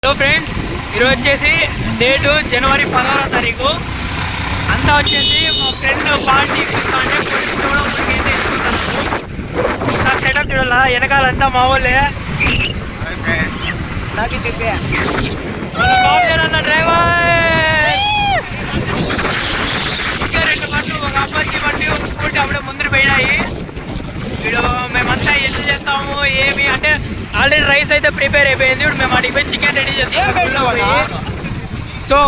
Hello friends, ఈరోజు వచ్చేసి date జనవరి 16వ తారీఖు. అంతా వచ్చేసి మా ఫ్రెండ్ పార్టీ ఇప్పిస్తానే చూడడం మనకైతే ఒకసారి సెటప్ చూడాలా. వెనకాలంతా మా వాళ్ళే. అన్న డ్రైవర్ ఇంకా 2 బండ్లు, ఒక అపాచీ బండి, ఒక స్కూటీ అప్పుడే ముందర పోయినాయి. ఇప్పుడు మేమంతా ఎంత చేస్తాము ఏమి అంటే ఆల్రెడీ రైస్ అయితే ప్రిపేర్ అయిపోయింది. ఇప్పుడు మేము అడిగి పోయి చికెన్ రెడీ చేస్తాము. సో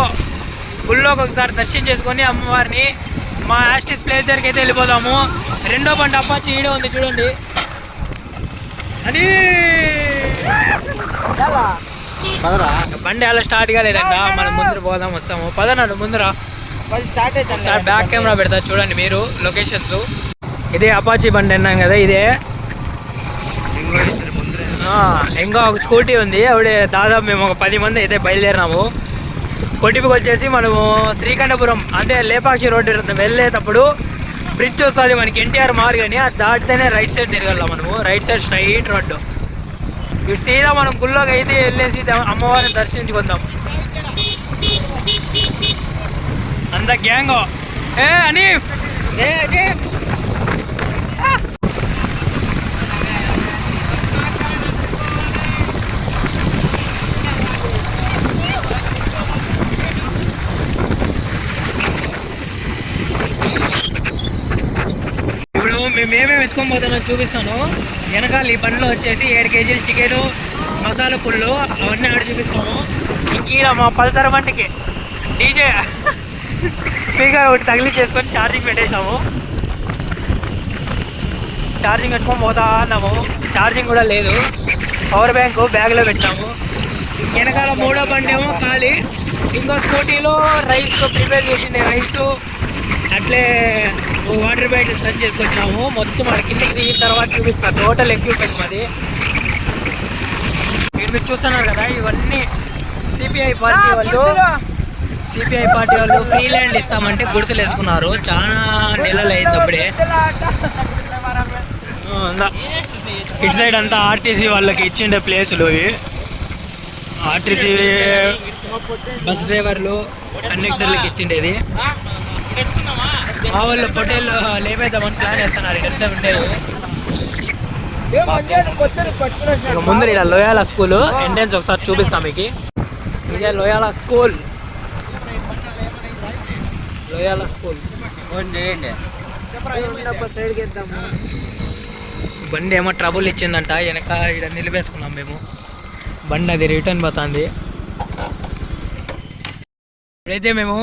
గుళ్ళోకి ఒకసారి దర్శనం చేసుకొని అమ్మవారిని మా యాస్టిస్ ప్లేస్ దగ్గరికి అయితే వెళ్ళిపోదాము. 2వ బండి అప్పాచి ఈడే ఉంది చూడండి. అని బండి అలా స్టార్ట్ కాలేదంట. మనం ముందర పోదాం వస్తాము. పదనాడు ముందర స్టార్ట్ అయితే బ్యాక్ కెమెరా పెడతా చూడండి మీరు లొకేషన్స్. ఇదే అపాచీ బండి అన్నాం కదా, ఇదే. ఇంకా ఒక స్కూటీ ఉంది. ఆవిడ దాదాపు మేము ఒక 10 మంది అయితే బయలుదేరినాము. కొట్టిపుకి వచ్చేసి మనము శ్రీకంఠపురం అంటే లేపాక్షి రోడ్డు వెళ్ళేటప్పుడు బ్రిడ్జ్ వస్తుంది మనకి, ఎన్టీఆర్ మార్గ్ అని. అది దాటితేనే రైట్ సైడ్ తిరగాల మనము. Right side straight road. ఇటు సీదా మనం గుళ్ళోకి అయితే వెళ్ళేసి అమ్మవారిని దర్శించుకుందాం. అంత గ్యాంగ్ అని ఇప్పుడు మేమేమేమి ఎత్తుకొని పోతానో చూపిస్తాను. వెనకాల ఈ బండిలో వచ్చేసి 7 కేజీలు చికెను, మసాలా పుళ్ళు అవన్నీ ఆడ చూపిస్తాము. ఇంక మా పల్సర్ బండికి డీజే స్పీకర్ ఒకటి తగిలించేసుకొని ఛార్జింగ్ పెట్టేసాము. ఛార్జింగ్ పెట్టుకొని పోతా అన్నాము. ఛార్జింగ్ కూడా లేదు. పవర్ బ్యాంక్ బ్యాగ్లో పెట్టాము. వెనకాల 3వ బండి ఏమో ఖాళీ. ఇంకో స్కూటీలో రైస్ ప్రిపేర్ చేసిండే రైసు, అట్లే వాటర్ బాటిల్ సెట్ చేసుకొచ్చినాము. మొత్తం మన కిందకి దిగిన తర్వాత చూపిస్తాను టోటల్ ఎక్విప్మెంట్ మాది. మీరు చూస్తున్నారు కదా, ఇవన్నీ సిపిఐ పార్టీ వాళ్ళు ఫ్రీ ల్యాండ్ ఇస్తామంటే గుడిసెలు వేసుకున్నారు. చాలా నెలలు అయింది అప్పుడే. ఇటు సైడ్ అంతా ఆర్టీసీ వాళ్ళకి ఇచ్చిండే ప్లేసులు ఇవి. ఆర్టీసీ బస్ డ్రైవర్లు కండక్టర్లకి ఇచ్చిండేది. మా వాళ్ళు పొట్టేళ్ళు లేపేద్దామని ప్లాన్ చేస్తున్నారు. ఎంత ఉండేది ముందర ఇలా లోయాల స్కూల్ ఎంట్రన్స్ ఒకసారి చూపిస్తాం మీకు. ఇదే లోయాల స్కూల్. బండి ఏమో ట్రబుల్ ఇచ్చిందంట. వెనక ఇక్కడ నిలిపేసుకున్నాం మేము. బండి అది రిటర్న్ పోతుంది. ఇప్పుడైతే మేము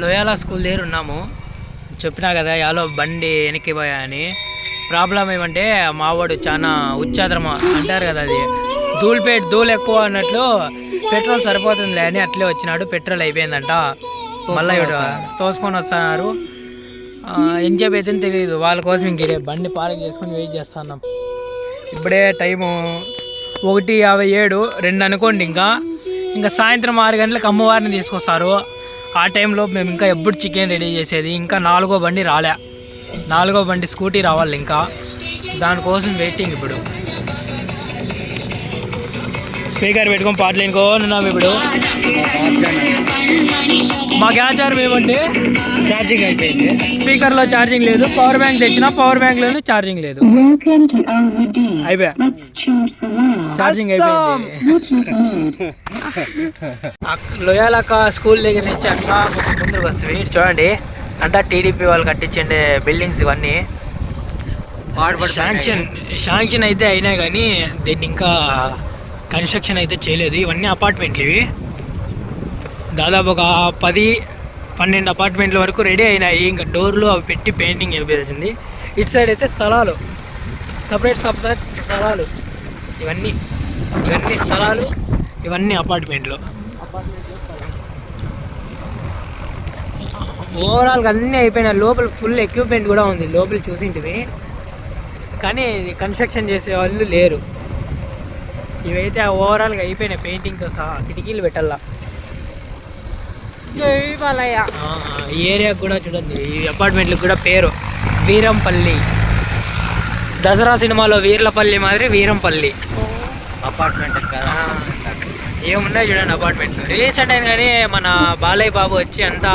లోయాల స్కూల్ దగ్గర ఉన్నాము. చెప్పినా కదా యాలో బండి వెనక్కి పోయా అని. ప్రాబ్లం ఏమంటే మావాడు చాలా ఉచ్చాద్రమ అంటారు కదా, అది ధూళి ఎక్కువ అన్నట్లు పెట్రోల్ సరిపోతుందిలే అని అట్లే వచ్చినాడు. పెట్రోల్ అయిపోయిందంట. మళ్ళీ ఇప్పుడు తోసుకొని వస్తున్నారు. ఎంజాయ్ అయితే తెలియదు. వాళ్ళ కోసం ఇంక బండి పార్క్ చేసుకొని వెయిట్ చేస్తున్నాం. ఇప్పుడే టైము 1:57, 2 అనుకోండి. ఇంకా సాయంత్రం 6 గంటలకు అమ్మవారిని తీసుకొస్తారు. ఆ టైంలో మేము ఇంకా ఎప్పుడు చికెన్ రెడీ చేసేది. ఇంకా 4వ బండి రాలే. 4వ బండి స్కూటీ రావాలి. ఇంకా దానికోసం వెయిటింగ్. ఇప్పుడు స్పీకర్ పెట్టుకొని పాటలు వినుకోనున్నాం. ఇప్పుడు మాకు ఆచారం ఏమంటే ఛార్జింగ్ అయిపోయింది. స్పీకర్లో ఛార్జింగ్ లేదు. పవర్ బ్యాంక్ తెచ్చినా పవర్ బ్యాంక్లోనే ఛార్జింగ్ లేదు. అయిపోయా ఛార్జింగ్ అయిపోయింది. లోయాలక స్కూల్ దగ్గర నుంచి అట్లా ముందుకు వస్తుంది. చూడండి అంతా టీడీపీ వాళ్ళు కట్టించండి బిల్డింగ్స్. ఇవన్నీ శాంక్షన్ అయితే అయినాయి కానీ దీన్ని ఇంకా కన్స్ట్రక్షన్ అయితే చేయలేదు. ఇవన్నీ అపార్ట్మెంట్లు. ఇవి దాదాపు ఒక 10-12 అపార్ట్మెంట్ల వరకు రెడీ అయినాయి. ఇంకా డోర్లు అవి పెట్టి పెయింటింగ్ వేయాల్సింది. ఇటు సైడ్ అయితే స్థలాలు, సపరేట్ స్థలాలు. ఇవన్నీ స్థలాలు, ఇవన్నీ అపార్ట్మెంట్లు. ఓవరాల్గా అన్నీ అయిపోయినాయి. లోపల ఫుల్ ఎక్విప్మెంట్ కూడా ఉంది. లోపల చూసింటివి కానీ కన్స్ట్రక్షన్ చేసే వాళ్ళు లేరు. ఇవైతే ఓవరాల్గా అయిపోయినాయి పెయింటింగ్తో సహా. కిటికీలు పెట్టాల. ఈ ఏరియాకి కూడా చూడండి. ఈ అపార్ట్మెంట్లకు కూడా పేరు వీరంపల్లి. దసరా సినిమాలో వీర్లపల్లి మాదిరి వీరంపల్లి. అపార్ట్మెంట్ కదా. ఏమున్నాయి చూడండి అపార్ట్మెంట్లు. రీసెంట్ అయిన కానీ మన బాలయ్య బాబు వచ్చి అంతా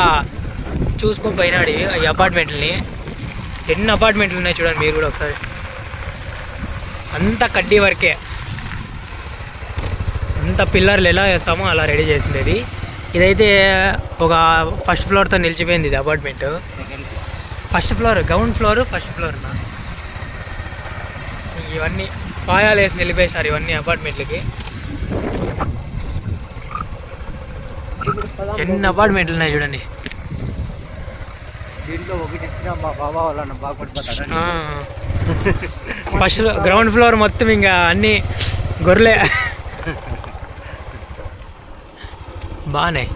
చూసుకొని పోయినాడు ఈ అపార్ట్మెంట్ని. ఎన్ని అపార్ట్మెంట్లు ఉన్నాయి చూడండి మీరు కూడా ఒకసారి. అంతా కడ్డీ వర్కే, అంత పిల్లర్లు ఎలా వేస్తామో అలా రెడీ చేసిండేది. ఇదైతే ఒక ఫస్ట్ ఫ్లోర్తో నిలిచిపోయింది ఇది apartment. First floor, ground floor, first floor. ఇవన్నీ పాయాలు వేసి నిలిపేసినారు ఇవన్నీ అపార్ట్మెంట్లకి. ఎన్ని అపార్ట్మెంట్లు ఉన్నాయి చూడండి. దీంట్లో ఒకటి ఇచ్చిన మా బాబా వాళ్ళని బాగుపడిపోతారు. ఫస్ట్ గ్రౌండ్ ఫ్లోర్ మొత్తం ఇంకా అన్నీ గొర్రెలే. బాగున్నాయి.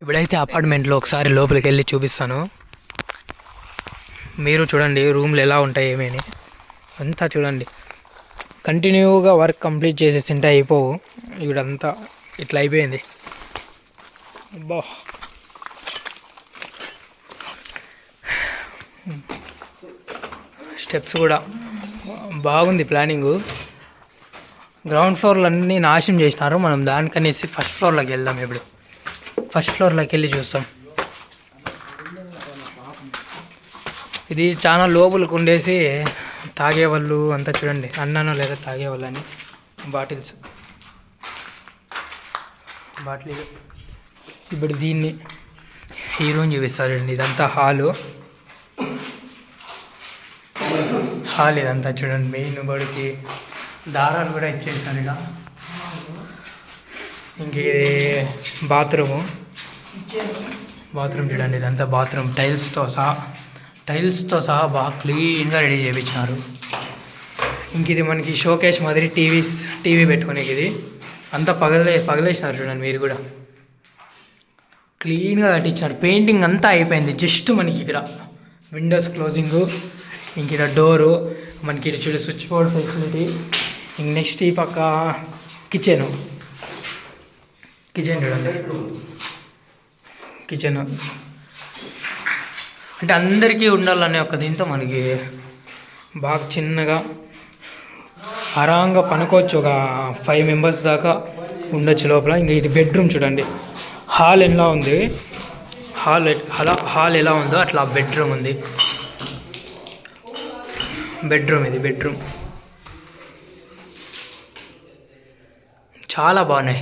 ఇప్పుడైతే అపార్ట్మెంట్లో ఒకసారి లోపలికి వెళ్ళి చూపిస్తాను. మీరు చూడండి రూమ్లు ఎలా ఉంటాయి ఏమేని అంతా చూడండి. కంటిన్యూగా వర్క్ కంప్లీట్ చేసేసింటే అయిపోవు. ఇప్పుడంతా ఇట్లా అయిపోయింది. అబ్బా, స్టెప్స్ కూడా బాగుంది ప్లానింగు. గ్రౌండ్ ఫ్లోర్లు అన్నీ నాశనం చేసినారు. మనం దానికనేసి ఫస్ట్ ఫ్లోర్లోకి వెళ్దాం. ఇప్పుడు ఫస్ట్ ఫ్లోర్లోకి వెళ్ళి చూస్తాం. ఇది చాలా లోపలికి ఉండేసి తాగేవాళ్ళు అంతా చూడండి, అన్నానో లేదా తాగేవాళ్ళు అని బాటిల్స్. ఇప్పుడు దీన్ని ఈ రూమ్ చూపిస్తారండి. ఇదంతా హాల్ ఇదంతా చూడండి. మెయిన్ బడికి దారాలు కూడా ఇచ్చేసారు ఇక. ఇంక ఇది బాత్రూమ్ చూడండి. ఇదంతా బాత్రూమ్ టైల్స్తో సహా బాగా క్లీన్గా రెడీ చేయించినారు. ఇంక ఇది మనకి షోకేస్ మాదిరి టీవీ పెట్టుకునేకి. ఇది అంతా పగలేసినారు చూడండి మీరు కూడా. క్లీన్గా కట్టించినారు. పెయింటింగ్ అంతా అయిపోయింది. జస్ట్ మనకి ఇక్కడ విండోస్ క్లోజింగు, ఇంక ఇక్కడ డోరు, మనకి ఇది చూడు స్విచ్ బోర్డ్ ఫెసిలిటీ. ఇంక నెక్స్ట్ ఈ పక్క కిచెన్ చూడండి. కిచెన్ అంటే అందరికీ ఉండాలనే ఒక దీంతో మనకి బాగా చిన్నగా ఆరాంగా పనుకోవచ్చు. ఒక 5 మెంబర్స్ దాకా ఉండొచ్చు లోపల. ఇంకా ఇది బెడ్రూమ్ చూడండి. హాల్ ఎలా ఉంది, హాల్ ఎలా ఉందో అట్లా బెడ్రూమ్ ఉంది. ఇది బెడ్రూమ్ చాలా బాగున్నాయి.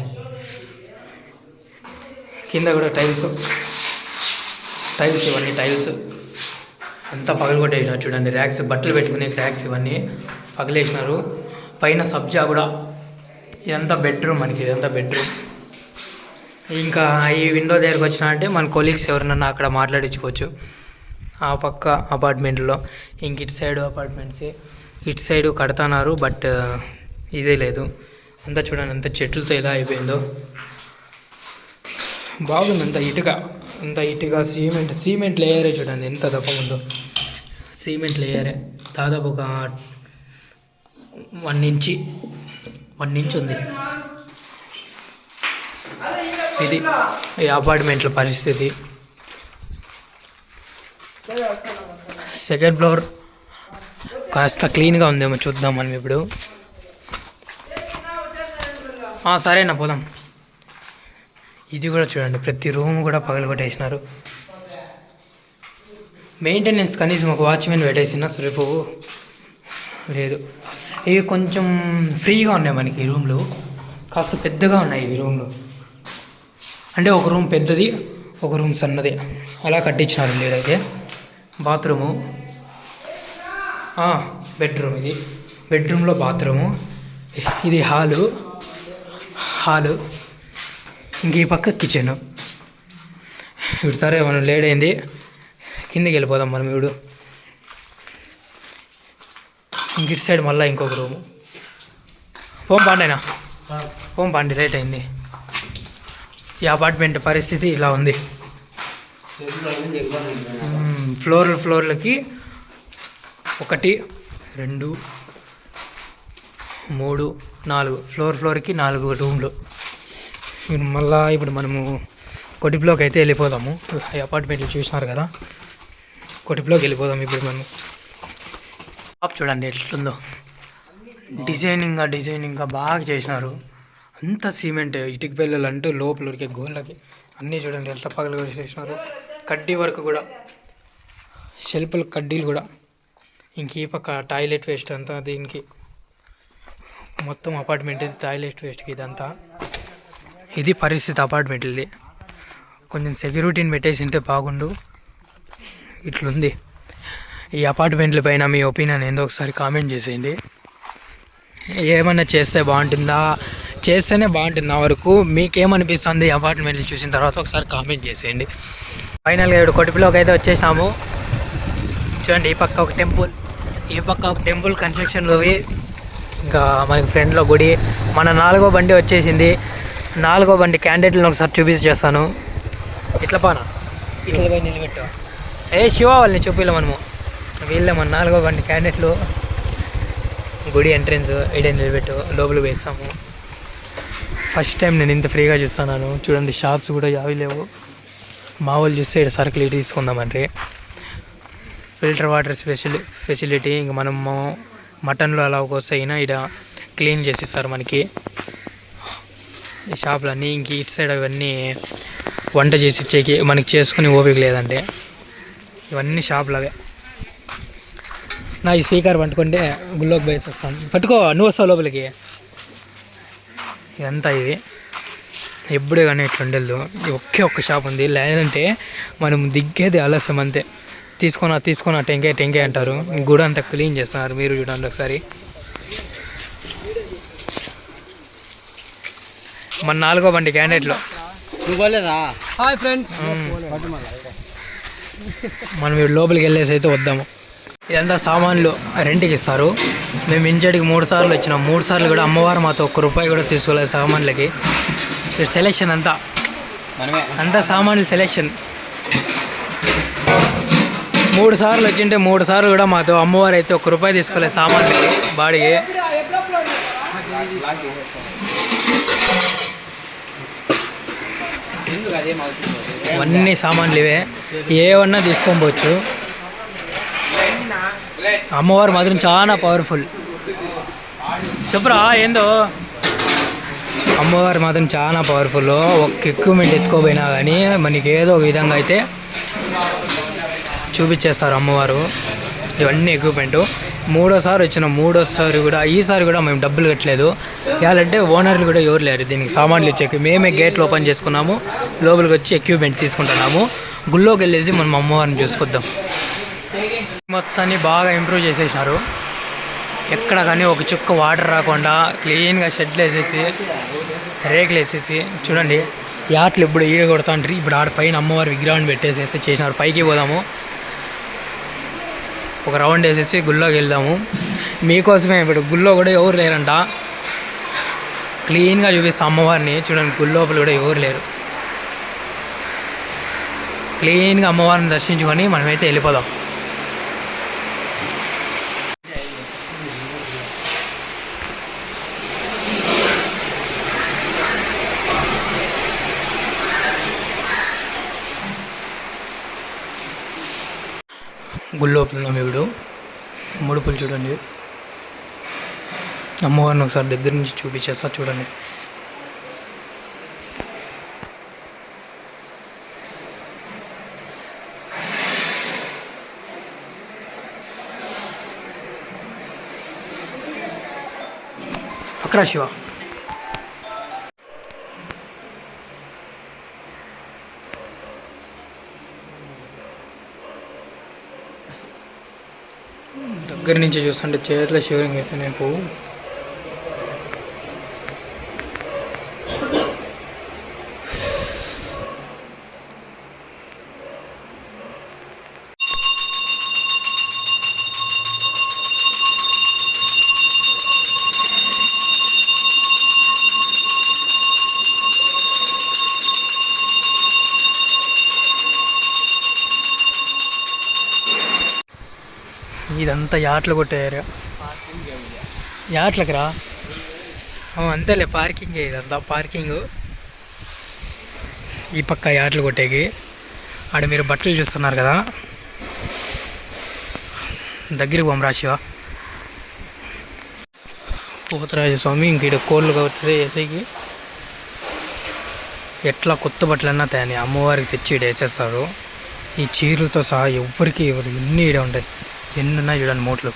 కింద కూడా టైల్స్ ఇవన్నీ టైల్స్ అంతా పగలగొట్టేసినారు చూడండి. ర్యాక్స్, బట్టలు పెట్టుకునే ర్యాక్స్ ఇవన్నీ పగలేసినారు. పైన సబ్జా కూడా. ఇదంతా బెడ్రూమ్ మనకి. ఇంకా ఈ విండో దగ్గరకు వచ్చినా అంటే మన కొలీగ్స్ ఎవరినన్నా అక్కడ మాట్లాడించుకోవచ్చు ఆ పక్క అపార్ట్మెంట్లో. ఇంక ఇటు సైడ్ అపార్ట్మెంట్స్, ఇటు సైడు కడతాన్నారు బట్ ఇదే లేదు. అంతా చూడండి అంత చెట్లతో ఎలా అయిపోయిందో. బాగుంది. అంత ఇటుక సిమెంట్ లేయరే చూడండి ఎంత దప్ప ఉందో. సిమెంట్ లేయరే దాదాపు ఒక 1 ఇంచ్ ఉంది. ఇది ఈ అపార్ట్మెంట్ల పరిస్థితి. సెకండ్ ఫ్లోర్ కాస్త క్లీన్గా ఉందేమో చూద్దాం మనం ఇప్పుడు. సరేనా పోదాం. ఇది కూడా చూడండి ప్రతి రూమ్ కూడా పగలగొట్టేసినారు. మెయింటెనెన్స్ కనీసం ఒక వాచ్మెన్ పెట్టేసిన రేపు లేదు. ఇవి కొంచెం ఫ్రీగా ఉన్నాయి మనకి. ఈ రూమ్లు కాస్త పెద్దగా ఉన్నాయి. ఈ రూమ్లు అంటే ఒక రూమ్ పెద్దది, ఒక రూమ్ సన్నది అలా కట్టించినారు. లేదైతే బాత్రూము, బెడ్రూమ్. ఇది బెడ్రూమ్లో బాత్రూము. ఇది హాలు. ఇంక ఈ పక్క కిచెను. ఇప్పుడు సరే మనం లేట్ అయింది, కిందికి వెళ్ళిపోదాం మనం. ఇప్పుడు ఇంక ఇటు సైడ్ మళ్ళీ ఇంకొక రూము. పోం పాండి లేట్ అయింది. ఈ అపార్ట్మెంట్ పరిస్థితి ఇలా ఉంది. ఫ్లోర్లకి 1 2 3 4 ఫ్లోర్కి 4 రూమ్లు. మళ్ళీ ఇప్పుడు మనము కొటిప్లోకి అయితే వెళ్ళిపోదాము. ఈ అపార్ట్మెంట్లు చూసినారు కదా, కొటిప్లోకి వెళ్ళిపోదాం ఇప్పుడు మనం. షాప్ చూడండి ఎట్లుందో. డిజైనింగ్గా బాగా చేసినారు. అంతా సిమెంట్, ఇటుక పిల్లలు అంటూ లోపల ఉరికే గోళ్ళకి అన్నీ చూడండి ఎట్లా పగలు వేసేసినారు. కడ్డీ వరకు కూడా, షెల్ఫ్లు కడ్డీలు కూడా. ఇంక ఈ పక్క టాయిలెట్ వేస్ట్ అంతా దీనికి. మొత్తం అపార్ట్మెంట్ టాయిలెట్ వేస్ట్కి ఇదంతా. ఇది పరిస్థితి అపార్ట్మెంట్ది. కొంచెం సెక్యూరిటీని పెట్టేసి ఉంటే బాగుండు. ఇట్లుంది ఈ అపార్ట్మెంట్ల పైన. మీ ఒపీనియన్ ఏందో ఒకసారి కామెంట్ చేసేయండి. ఏమన్నా చేస్తే బాగుంటుందా, చేస్తేనే బాగుంటుంది. నా వరకు మీకేమనిపిస్తుంది అపార్ట్మెంట్లు చూసిన తర్వాత ఒకసారి కామెంట్ చేసేయండి. ఫైనల్గా ఇప్పుడు కొటిపిలోకి అయితే వచ్చేసాము. చూడండి ఈ పక్క ఒక టెంపుల్, ఈ పక్క ఒక టెంపుల్ కన్స్ట్రక్షన్లోవి. ఇంకా మనకి ఫ్రంట్లో గుడి. మన 4వ బండి వచ్చేసింది. 4వ బండి క్యాండిడేట్లను ఒకసారి చూపించేస్తాను. ఇట్లా పానా, ఇట్లా పోయి నిలబెట్టు. శివ వాళ్ళని చూపిలే మనము. వీళ్ళే మన 4వ బండి క్యాండిడేట్లు. గుడి ఎంట్రెన్స్ ఇడే నిలబెట్టు, లోపలికి వేస్తాము. ఫస్ట్ టైం నేను ఇంత ఫ్రీగా చూస్తున్నాను. చూడండి షాప్స్ కూడా యావి లేవు. మా వాళ్ళు చూస్తే ఇక్కడ సరుకులు ఇటు తీసుకుందామంటే. Filter water facility. ఇంక మనము మటన్లో అలా వస్తాయినా ఇక్కడ క్లీన్ చేసిస్తారు మనకి ఈ షాపులన్నీ. ఇంక ఇటు సైడ్ అవన్నీ వంట చేసి ఇచ్చేకి మనకి చేసుకుని ఓపిక లేదంటే. ఇవన్నీ షాపులు అవే. నా ఈ స్పీకర్ పట్టుకుంటే గుళ్ళోకి పోయేసి వస్తాను. పట్టుకో, నువ్వు వస్తావు లోపలికి. ఇదంతా ఇది ఎప్పుడే కానీ ఇట్లా ఉండదు. ఒక్క షాప్ ఉంది. లేదంటే మనం దిగ్గేది ఆలస్యం అంతే. తీసుకున్నా టెంకాయ అంటారు. గుడి అంతా క్లీన్ చేస్తున్నారు. మీరు చూడండి ఒకసారి. మన 4వ బండి క్యాండిడేట్లో. హాయ్ ఫ్రెండ్స్, మనం ఇప్పుడు లోపలికి వెళ్ళేసి అయితే వద్దాము. ఇదంతా సామాన్లు రెంట్కి ఇస్తారు. మేము ఇంచడికి 3 సార్లు వచ్చినాం. 3 సార్లు కూడా అమ్మవారు మాతో ₹1 కూడా తీసుకోలేదు సామాన్లకి. ఇక్కడ సెలెక్షన్ అంతా సామాన్లు సెలెక్షన్. 3 సార్లు వచ్చింటే 3 సార్లు కూడా మాతో అమ్మవారు అయితే ₹1 తీసుకోలేదు సామాన్లకి బాడీకి. అన్నీ సామాన్లు ఇవే, ఏమన్నా తీసుకొని పోవచ్చు. అమ్మవారు మాత్రం చాలా పవర్ఫుల్. చెప్పురా ఏందో. అమ్మవారు మాత్రం చాలా పవర్ఫుల్. ఒక ఎక్విప్మెంట్ ఎత్తుకోపోయినా కానీ మనకి ఏదో ఒక విధంగా అయితే చూపించేస్తారు అమ్మవారు. ఇవన్నీ ఎక్విప్మెంటు. 3సారి వచ్చినాం. 3సారి కూడా, ఈసారి కూడా మేము డబ్బులు కట్టలేదు. ఇవ్వాలంటే ఓనర్లు కూడా ఎవరు లేరు దీనికి సామాన్లు ఇచ్చేకి. మేమే గేట్లు ఓపెన్ చేసుకున్నాము, లోపలికి వచ్చి ఎక్విప్మెంట్ తీసుకుంటున్నాము. గుళ్ళోకి వెళ్ళేసి మనం అమ్మవారిని చూసుకొద్దాం. మొత్తాన్ని బాగా ఇంప్రూవ్ చేసేసినారు. ఎక్కడ కానీ ఒక చుక్క వాటర్ రాకుండా క్లీన్గా షెడ్లు వేసేసి, రేకులు వేసేసి. చూడండి యాట్లు ఇప్పుడు ఈడ కొడతా ఉంటారు. ఇప్పుడు ఆడ పైన అమ్మవారి విగ్రహాన్ని పెట్టేసి అయితే చేసినారు. పైకి పోదాము, ఒక రౌండ్ వేసేసి గుళ్ళోకి వెళ్దాము. మీకోసమే ఇప్పుడు గుళ్ళో కూడా ఎవరు లేరంట. క్లీన్గా చూపిస్తాం అమ్మవారిని. చూడండి గుళ్ళోపల కూడా ఎవరు లేరు. క్లీన్గా అమ్మవారిని దర్శించుకొని మనమైతే వెళ్ళిపోదాం. గుళ్ళోపల ఉన్నాం ఇప్పుడు. ముడుపులు చూడండి. అమ్మవారిని ఒకసారి దగ్గర నుంచి చూపించేస్తా చూడండి. పక్కరా శివ. దగ్గర నుంచి చూస్తుంటే చేతిలో షివరింగ్ అయితే నాకు. ఇదంతా యాట్లు కొట్టే ఏరియా. యాట్లకి రా. అంతేలే, పార్కింగే ఇదంతా. పార్కింగ్ ఈ పక్క యాట్లు కొట్టేకి. ఆడ మీరు బట్టలు చూస్తున్నారు కదా, దగ్గరికి పోమరా శివ. పోతరాజస్వామి ఇంక ఇక్కడ కోళ్ళు కావచ్చు వేసేకి. ఎట్లా కొత్త బట్టలన్నా తయాని అమ్మవారికి తెచ్చి ఈడ వేసేస్తారు. ఈ చీరలతో సహా ఎవ్వరికి ఇవ్వదు, ఎన్ని ఈడ ఉంటాయి, ఎన్ని ఉన్నాయి చూడండి మూట్లు.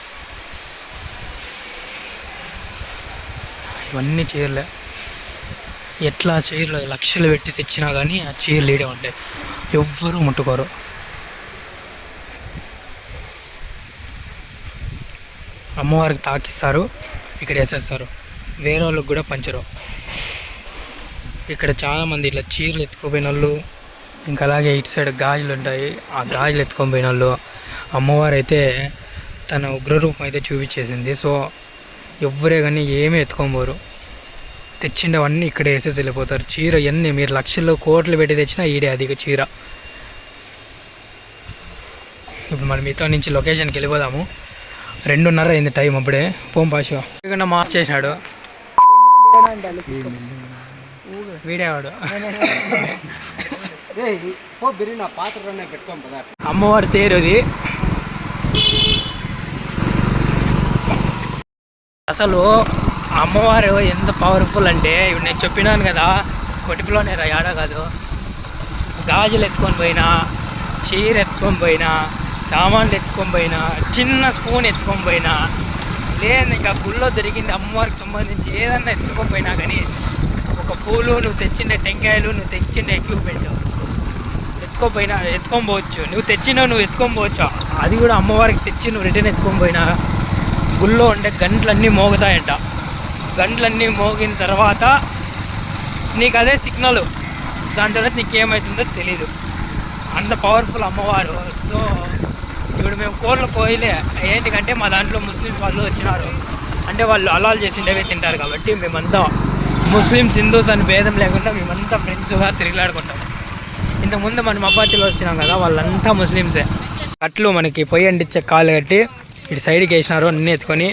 ఇవన్నీ చీరలే. ఎట్లా చీరలు లక్షలు పెట్టి తెచ్చినా కానీ ఆ చీరలు ఈడే ఉంటాయి, ఎవ్వరూ ముట్టుకోరు. అమ్మవారికి తాకిస్తారు, ఇక్కడ వేసేస్తారు, వేరే వాళ్ళకి కూడా పంచరు. ఇక్కడ చాలామంది ఇట్లా చీరలు ఎత్తుకుపోయిన వాళ్ళు, ఇంకా అలాగే ఇటు సైడ్ గాజులు ఉంటాయి, ఆ గాజులు ఎత్తుకొని పోయిన వాళ్ళు. అమ్మవారు అయితే తన ఉగ్రరూపం అయితే చూపించేసింది. సో ఎవ్వరే కానీ ఏమీ ఎత్తుకొని తెచ్చిండవన్నీ ఇక్కడే వేసేసి వెళ్ళిపోతారు. చీర ఎన్ని మీరు లక్షల్లో కోట్లు పెట్టి తెచ్చినా ఈడే అధిక చీర. ఇప్పుడు మనం మీతో నుంచి లొకేషన్కి వెళ్ళిపోదాము. 2:30 అయింది టైం. అప్పుడే పోం పాషో ఇక్కడ మార్చేసినాడు వీడేవాడు. అమ్మవారి తేరుది. అసలు అమ్మవారు ఎంత పవర్ఫుల్ అంటే ఇప్పుడు నేను చెప్పినాను కదా, కొటిపులోనే రా, ఏడా కాదు. గాజులు ఎత్తుకొని పోయినా, చీర ఎత్తుకొని పోయినా, సామాన్లు ఎత్తుకొని పోయినా, చిన్న స్పూన్ ఎత్తుకొని పోయినా, లేదు ఇంకా గుళ్ళో దొరికింది అమ్మవారికి సంబంధించి ఏదన్నా ఎత్తుకొని పోయినా కానీ, ఒక పూలు, నువ్వు తెచ్చిండే టెంకాయలు, నువ్వు తెచ్చిండే ఎక్విప్మెంట్ ఎత్తుకొని పోవచ్చు. నువ్వు తెచ్చినావు, నువ్వు ఎత్తుకొని పోవచ్చు. అది కూడా అమ్మవారికి తెచ్చి నువ్వు రిటర్న్ ఎత్తుకొని పోయినా గుళ్ళో ఉండే గంటలన్నీ మోగుతాయంట. గంటలన్నీ మోగిన తర్వాత నీకు అదే సిగ్నల్, దాని తర్వాత నీకేమవుతుందో తెలీదు. అంత పవర్ఫుల్ అమ్మవారు. సో ఇప్పుడు మేము కోళ్ళు కోయలే, ఏంటికంటే మా దాంట్లో ముస్లిమ్స్ వాళ్ళు వచ్చినారు, అంటే వాళ్ళు అలాల్ చేసిండేవే తింటారు కాబట్టి మేమంతా ముస్లిమ్స్ హిందూస్ అని భేదం లేకుండా మేమంతా ఫ్రెండ్స్గా తిరిగిలాడుకుంటాం. ఇంతకుముందు మనం అబ్బాచిలో వచ్చినాం కదా, వాళ్ళంతా ముస్లిమ్సే. అట్లు మనకి పొయ్యి అంటించే కాలు కట్టి ఇటు సైడ్కి వేసినారు, అన్నీ ఎత్తుకొని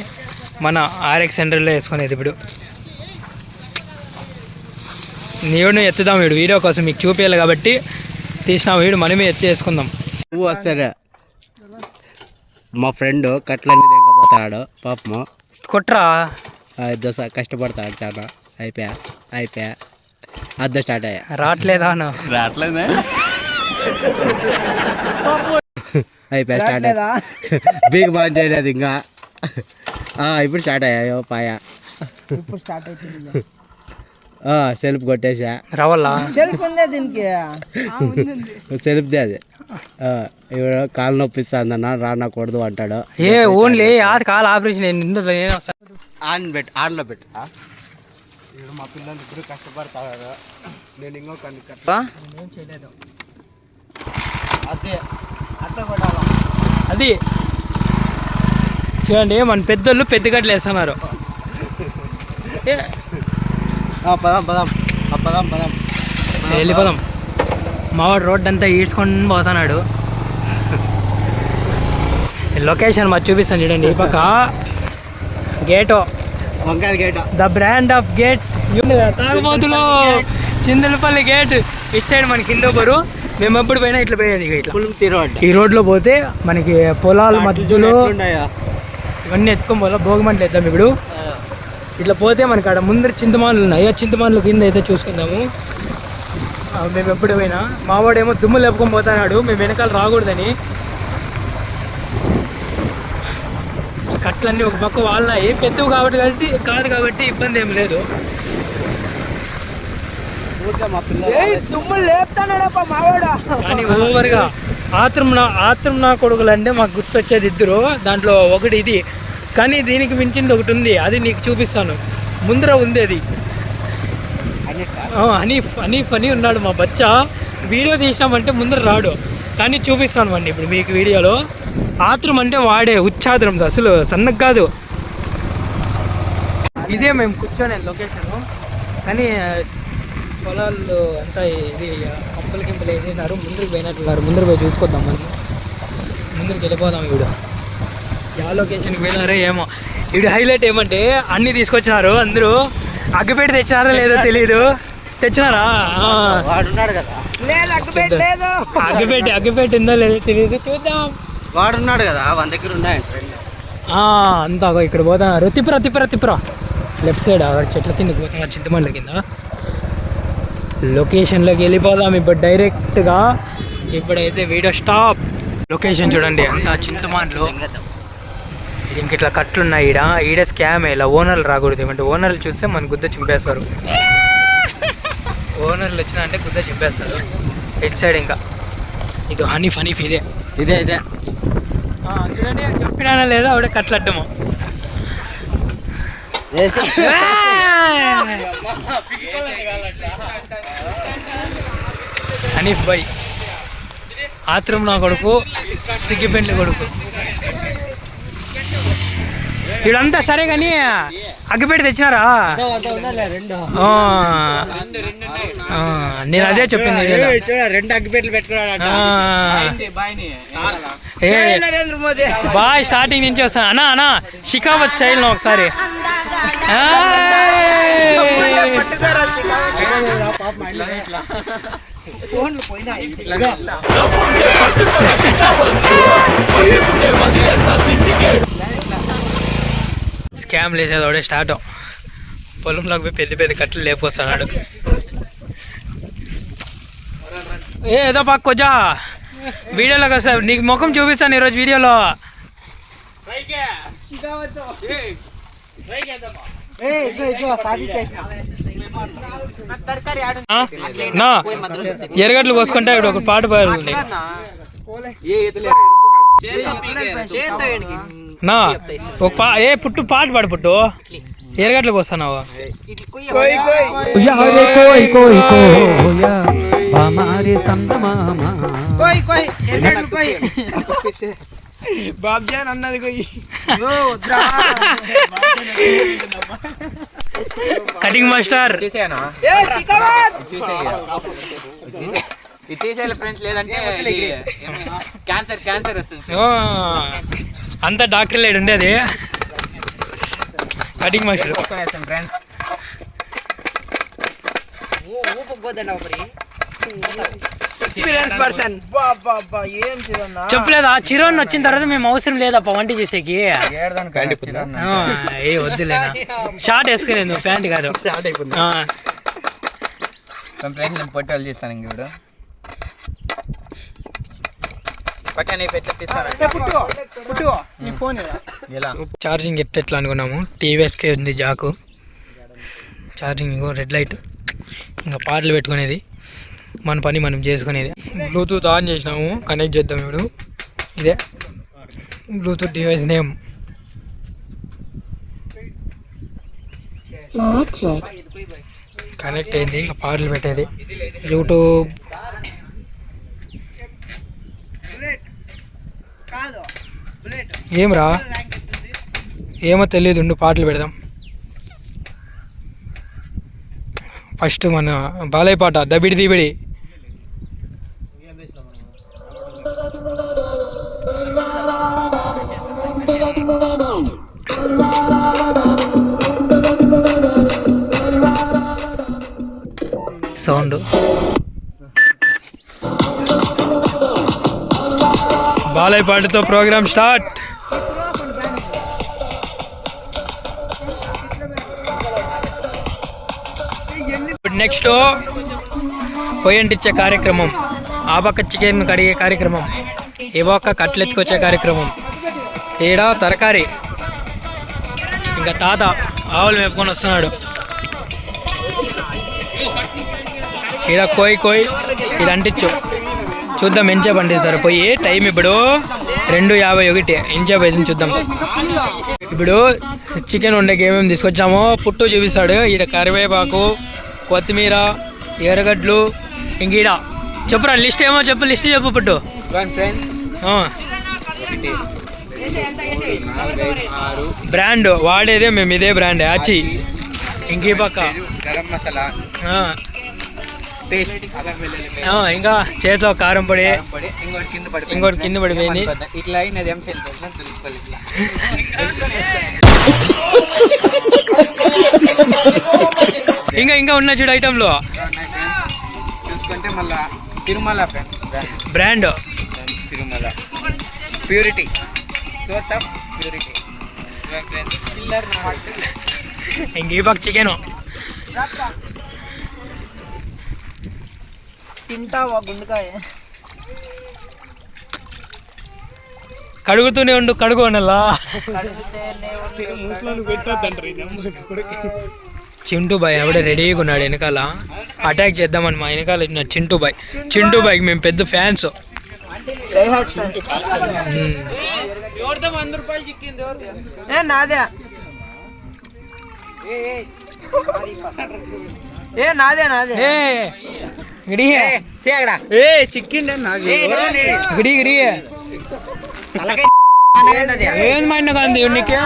మన ఆర్ఎక్స్ సెంటర్లో వేసుకునేది. ఇప్పుడు నీవును ఎత్తుదాం, వీడు వీడియో కోసం మీకు చూపించాలి కాబట్టి తీసినా, వీడు మనమే ఎత్తి వేసుకుందాం. సరే, మా ఫ్రెండ్ కట్లన్నీ దిగపోతాడు పాపము, కొట్రా దోశ కష్టపడతాడు చాలా. అయిపోయా అద్ద స్టార్ట్ అయ్యా. రావట్లేదా? రావట్లేదా? అయిపోయా స్టార్ట్ అయ్యా. బీగ్ బాగా చేయలేదు ఇంకా. ఇప్పుడు స్టార్ట్ అయ్యా. పాయా ఇప్పుడు స్టార్ట్ అవుతుంది. సెల్ఫ్ కొట్టేసా. రావాలా? సెల్ఫ్ ఉందే దీనికి, సెల్ఫ్దే అది. ఇప్పుడు కాలు నొప్పిస్తుందన్న రానకూడదు అంటాడు. ఏ ఓన్లీ అది కాలు ఆపరేషన్ ఆన్లో పెట్టు. ఇప్పుడు మా పిల్లలు ఇద్దరు కష్టపడతారు, నేను ఇంకో కన్ను ఏం చేయలేదు. అదే అట్లా కొట్టాలా? అది చూడండి, మన పెద్దోళ్ళు పెద్ద గడ్డలు వేస్తున్నారు. పదం వెళ్ళిపోదాం. మావాడు రోడ్ అంతా ఈడ్చుకొని పోతున్నాడు. లొకేషన్ మాకు చూపిస్తాను చూడండి. ఈ పక్క గేటో, వంకాయ gate, the brand of gate తాగుబోతులు, చింతలపల్లి గేట్. ఇటు సైడ్ మనకి హిందూపూరు. మేము ఎప్పుడు పోయినా ఇట్లా పోయేది. ఇట్లా ఈ రోడ్లో పోతే మనకి పొలాల మధ్యలో ఇవన్నీ ఎత్తుకొని పోలా. భోగిమంటలు వేద్దాం ఇప్పుడు. ఇట్లా పోతే మనకి అక్కడ ముందర చింతమానులు ఉన్నాయి, ఆ చింతమానుల కింద అయితే చూసుకుందాము. మేము ఎప్పుడు పోయినా మావాడేమో దుమ్ము లేపుకొని పోతున్నాడు, మేము వెనకాల రాకూడదని. కట్లన్నీ ఒక పక్క వాళ్ళనాయి, పెద్దవి కాబట్టి కాదు కాబట్టి ఇబ్బంది ఏం లేదు. దుమ్ములు లేపుతాడా మావాడా. కానీ ఓవర్గా ఆత్రం నా కొడుకులు అంటే మాకు గుర్తొచ్చేది ఇద్దరు. దాంట్లో ఒకటి ఇది, కానీ దీనికి మించింది ఒకటి ఉంది, అది నీకు చూపిస్తాను. ముందర ఉంది అది. హనీఫ్ అని ఉన్నాడు మా బచ్చా. వీడియో తీసినామంటే ముందర రాడు, కానీ చూపిస్తాను వాడిని ఇప్పుడు మీకు వీడియోలో. ఆత్రం అంటే వాడే ఉచ్చాద్రం, అసలు సన్నగా కాదు. ఇదే మేము కూర్చొని లొకేషను, కానీ పొలాలు అంతా ఇది కంపలు వేసేసినారు. ముందుకు పోయినట్టున్నారు, ముందర పోయి చూసుకొద్దాం. మనం ముందరికి వెళ్ళిపోదాం. ఇప్పుడు ಯಾವ లొకేషన్కి పోయినారో ఏమో. ఇప్పుడు హైలైట్ ఏమంటే అన్నీ తీసుకొచ్చినారు అందరూ. అగ్గిపెట్టి తెచ్చినారో లేదో తెలీదు. తెచ్చినారా? వాడున్నాడు కదా, అగ్గిపెట్టి ఉందో లేదో తెలియదు, చూద్దాం. వాడున్నాడు కదా, మన దగ్గర ఉన్నాయి అంతా ఇక్కడ పోతున్నారు. తిప్పరా లెఫ్ట్ సైడ్ చెట్ల కిందకి పోతున్నారు, చింతమండ్ల కింద. లొకేషన్లోకి వెళ్ళిపోదాం ఇప్పుడు డైరెక్ట్గా. ఇప్పుడైతే వీడియో స్టాప్. లొకేషన్ చూడండి, అంతా చింతమాన్లు. ఇంక ఇట్లా కట్లున్నాయి. ఈడ స్కామ్. ఇలా ఓనర్లు రాకూడదు, ఏమంటే ఓనర్లు చూస్తే మన గుద్ద చింపేస్తారు. ఓనర్లు వచ్చినా అంటే గుద్ద చింపేస్తారు. ఇటు సైడ్ ఇంకా ఇది హనీఫ్ ఇదే ఇదే ఇదే చూడండి. చెప్పినా లేదా ఆవిడ కట్లడ్డము. హనీఫ్ బాయ్ ఆత్రం నా కొడుకు, సిగ్గిపెంట్ల కొడుకు. ఇదంతా సరే కానీ అగ్గిపెట్టి తెచ్చినారా? నేను అదే చెప్పింది. రెండు అగ్గిపెట్లు పెట్టుకున్నాడు. బాయ్ స్టార్టింగ్ నుంచి వస్తాను అన్నా. అన్నా షికావత్ స్టైల్ ఒకసారి. స్కామ్ లేసేది ఒకటే స్టార్ట్. పొలంలోకి పోయి పెద్ద పెద్ద కట్టలు లేపుకొస్తున్నాడు. ఏదో పక్క కొంచెం వీడియోలోకి వస్తా, నీకు ముఖం చూపిస్తాను ఈరోజు వీడియోలో. ఎరగట్లు కోసుకుంటే ఇప్పుడు ఒక పాట పాడుతుంది నా. ఒక పుట్టు పాట పాడు పుట్టు. ఎరగట్లు కోస్తున్నావు. బాబ్జాన్ అన్నది కటింగ్ మాస్టర్ ఫ్రెండ్స్, లేదంటే క్యాన్సర్ వస్తుంది. అంతా డాక్టర్ లేడు ఉండేది. Cutting master friends. చెప్పలేదా చిరోన్ వచ్చిన తర్వాత మేము అవసరం లేదప్ప వంట చేసేకి. ఏ వద్దులేనా, షార్ట్ వేసుకునే నువ్వు, ప్యాంట్ కాదు. పొట్టాలు చేస్తాను ఇంక ఛార్జింగ్ ఎట్లా అనుకున్నాము. టీవీఎస్కే ఉంది జాకు. ఛార్జింగ్ ఇంకో రెడ్ లైట్. ఇంకా పాటలు పెట్టుకునేది, మన పని మనం చేసుకునేది. బ్లూటూత్ ఆన్ చేసినాము, కనెక్ట్ చేద్దాం ఇప్పుడు. ఇదే బ్లూటూత్ డివైస్ నేమ్. కనెక్ట్ అయింది, ఇంకా పాటలు పెట్టేది. యూట్యూబ్ ఏం రా ఏమో తెలియదు, ఉండు పాటలు పెడదాం. ఫస్ట్ మన బాలయ్య పాట దబిడి దిబిడి. సౌండ్ బాలయ్య పాటతో ప్రోగ్రామ్ స్టార్ట్. నెక్స్ట్ పొయ్యంటిచ్చే కార్యక్రమం, ఆ పక్క చికెన్ కడిగే కార్యక్రమం, ఈ పక్క కట్లు ఎత్తుకొచ్చే కార్యక్రమం, ఈడ తరకారీ. ఇంకా తాత ఆవులు మేపుకొని వస్తున్నాడు. ఈడ కోయి ఇది అంటించు, చూద్దాం ఎంచేపు పండిస్తారు. పోయి టైం ఇప్పుడు 2:51, ఎంచేపు అయితే చూద్దాం. ఇప్పుడు చికెన్ వండేకి ఏమేమి తీసుకొచ్చామో పుట్టు చూపిస్తాడు. ఈడ కరివేపాకు, కొత్తిమీర, ఎర్రగడ్డలు. ఇంక ఈడ చెప్పురా లిస్ట్ ఏమో చెప్పు, లిస్ట్ చెప్పు పుట్టు. బ్రాండ్ వాడేదే మేము, ఇదే బ్రాండ్ ఆచి. ఇంక ఈ పక్క గరం మసాలా, ఇంకా చేతిలో కారం పొడి, ఇంకోటి కింద పడిపోయింది. ఇట్లా అయినది ఏం చేయాలి ఇట్లా ఇంకా ఉన్న చూడు ఐటెంలో చూసుకుంటే మళ్ళా Tirumala brand, Tirumala purity, source of purity. ఇంక ఈ పక్క చికెను. తింటావా గుండెకాయ? కడుగుతూనే ఉండు, కడుగు అనలా. చింటూ బాయ్ ఆవిడ రెడీగా ఉన్నాడు వెనకాల. అటాక్ చేద్దామని మా వెనకాల చింటూ బాయ్. చింటూ బాయ్కి మేము పెద్ద ఫ్యాన్స్. నాదే నాదే నాదే చిక్కిండే నాకు ఏంది మా అన్న కాదు నీకే.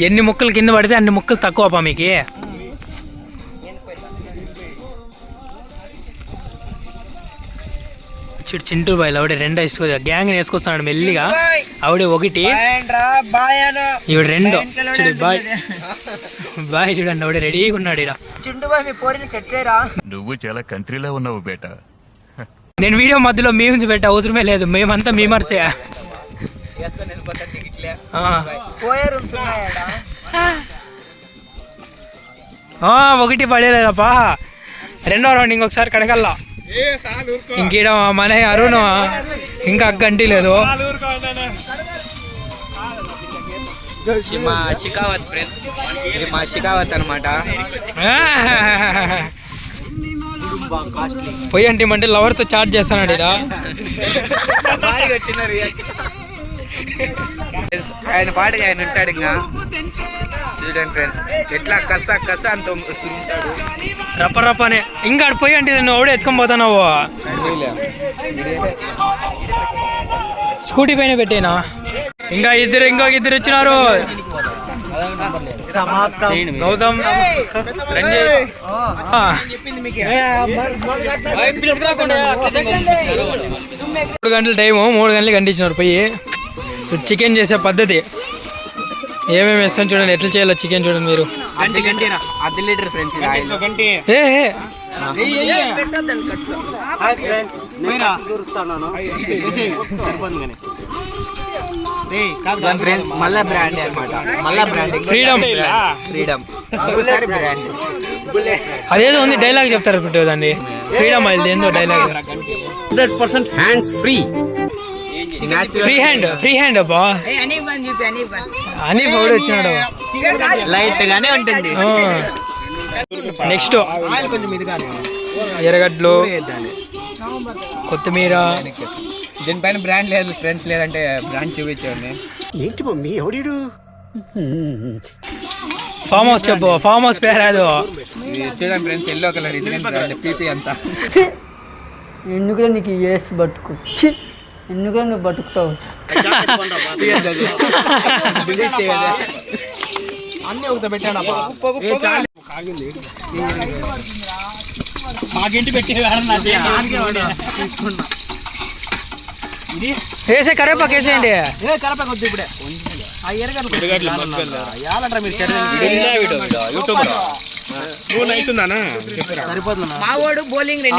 ఎన్ని ముక్కలు కింద పడితే అన్ని ముక్కలు తక్కువ పా మీకు. చింటూ బాయ్ ఆవిడ 2 వేసుకో గ్యాంగ్ వేసుకొస్తున్నాడు మెల్లిగా. ఆవిడ 1 ఇవిడ 2 చూడు బాయ్. బాయ్ చూడండి ఆవిడ రెడీగా ఉన్నాడు ఇక్కడ. చింటూ బాయ్ మీ పోరిని సెట్ చేయరా? నువ్వు చాలా కంట్రీలో ఉన్నావు బేటా. నేను వీడియో మధ్యలో మీమ్స్ పెట్టే అవసరమే లేదు, మేమంతా మీమర్సే. పోయే రూమ్స్ ఉన్నాయా? 1 పడేలేదప్పా. 2వ రౌండ్ ఇంకొకసారి కడగల్లా. ఇంకీడ మన అరుణ్ ఇంకా గంటి లేదు. మా షికావత్ ఫ్రెండ్స్, ఇది మా షికావత్ అనమాట. పోయి అంటే అంటే లవర్తో చాట్ చేస్తాడు ఇలా. ఆయన పాటగా ఆయన ఉంటాడు. ఇంకా చూడండి ఫ్రెండ్స్ ఎట్లా కస అంత ఉంటాడు. రప్పనే ఇంకా పోయి అంటే నేను ఎవడే ఎత్తుకొని పోతావు. స్కూటీ పైన పెట్టేనా. ఇంకొక ఇద్దరు వచ్చినారు. గౌతమ్, రంజిత్. 3 గంటల టైము, 3 గంటలు కండించినారు. పోయి చికెన్ చేసే పద్ధతి ఏమేమి వేస్తాను చూడండి, ఎట్లా చేయాలో చికెన్ చూడండి మీరు. 1 లీటర్ ఫ్రెండ్స్ ఫ్రెండ్స్. మళ్ళా బ్రాండ్ అనమాట, మళ్ళా బ్రాండ్ ఫ్రీడమ్. బ్రాండ్ అదేదో ఉంది డైలాగ్ చెప్తారు ఇప్పుడు దాన్ని. ఫ్రీడమ్ అది ఏందో dialogue. 100% hands free. Free hand అబ్బా అని పౌడు వచ్చినాడు. లైట్ గానే ఉంటుంది. నెక్స్ట్ ఎర్రగడ్డలు, కొత్తిమీర. దీనిపైన బ్రాండ్ లేదు ఫ్రెండ్స్, లేదంటే బ్రాండ్ చూపించేవాడిని. ఏంటి మమ్మీ ఎవడు? ఫామ్ హౌస్ చెప్పు, ఫామ్ హౌస్ పేరు అది. చూడండి ఫ్రెండ్స్, ఎల్లో కలర్ ఇది బ్రాండ్ పీపీ అంతా. ఎందుకులే నీకు వేస్ట్ బతుకు, ఎందుకులే నువ్వు బతుకుతావు. అన్నీ ఒకటి పెట్టాను. మాకింటి పెట్టి వేసే కరేపాకు వేసేయండి. కరపకొద్దు ఇప్పుడే. మావాడు బౌలింగ్ 2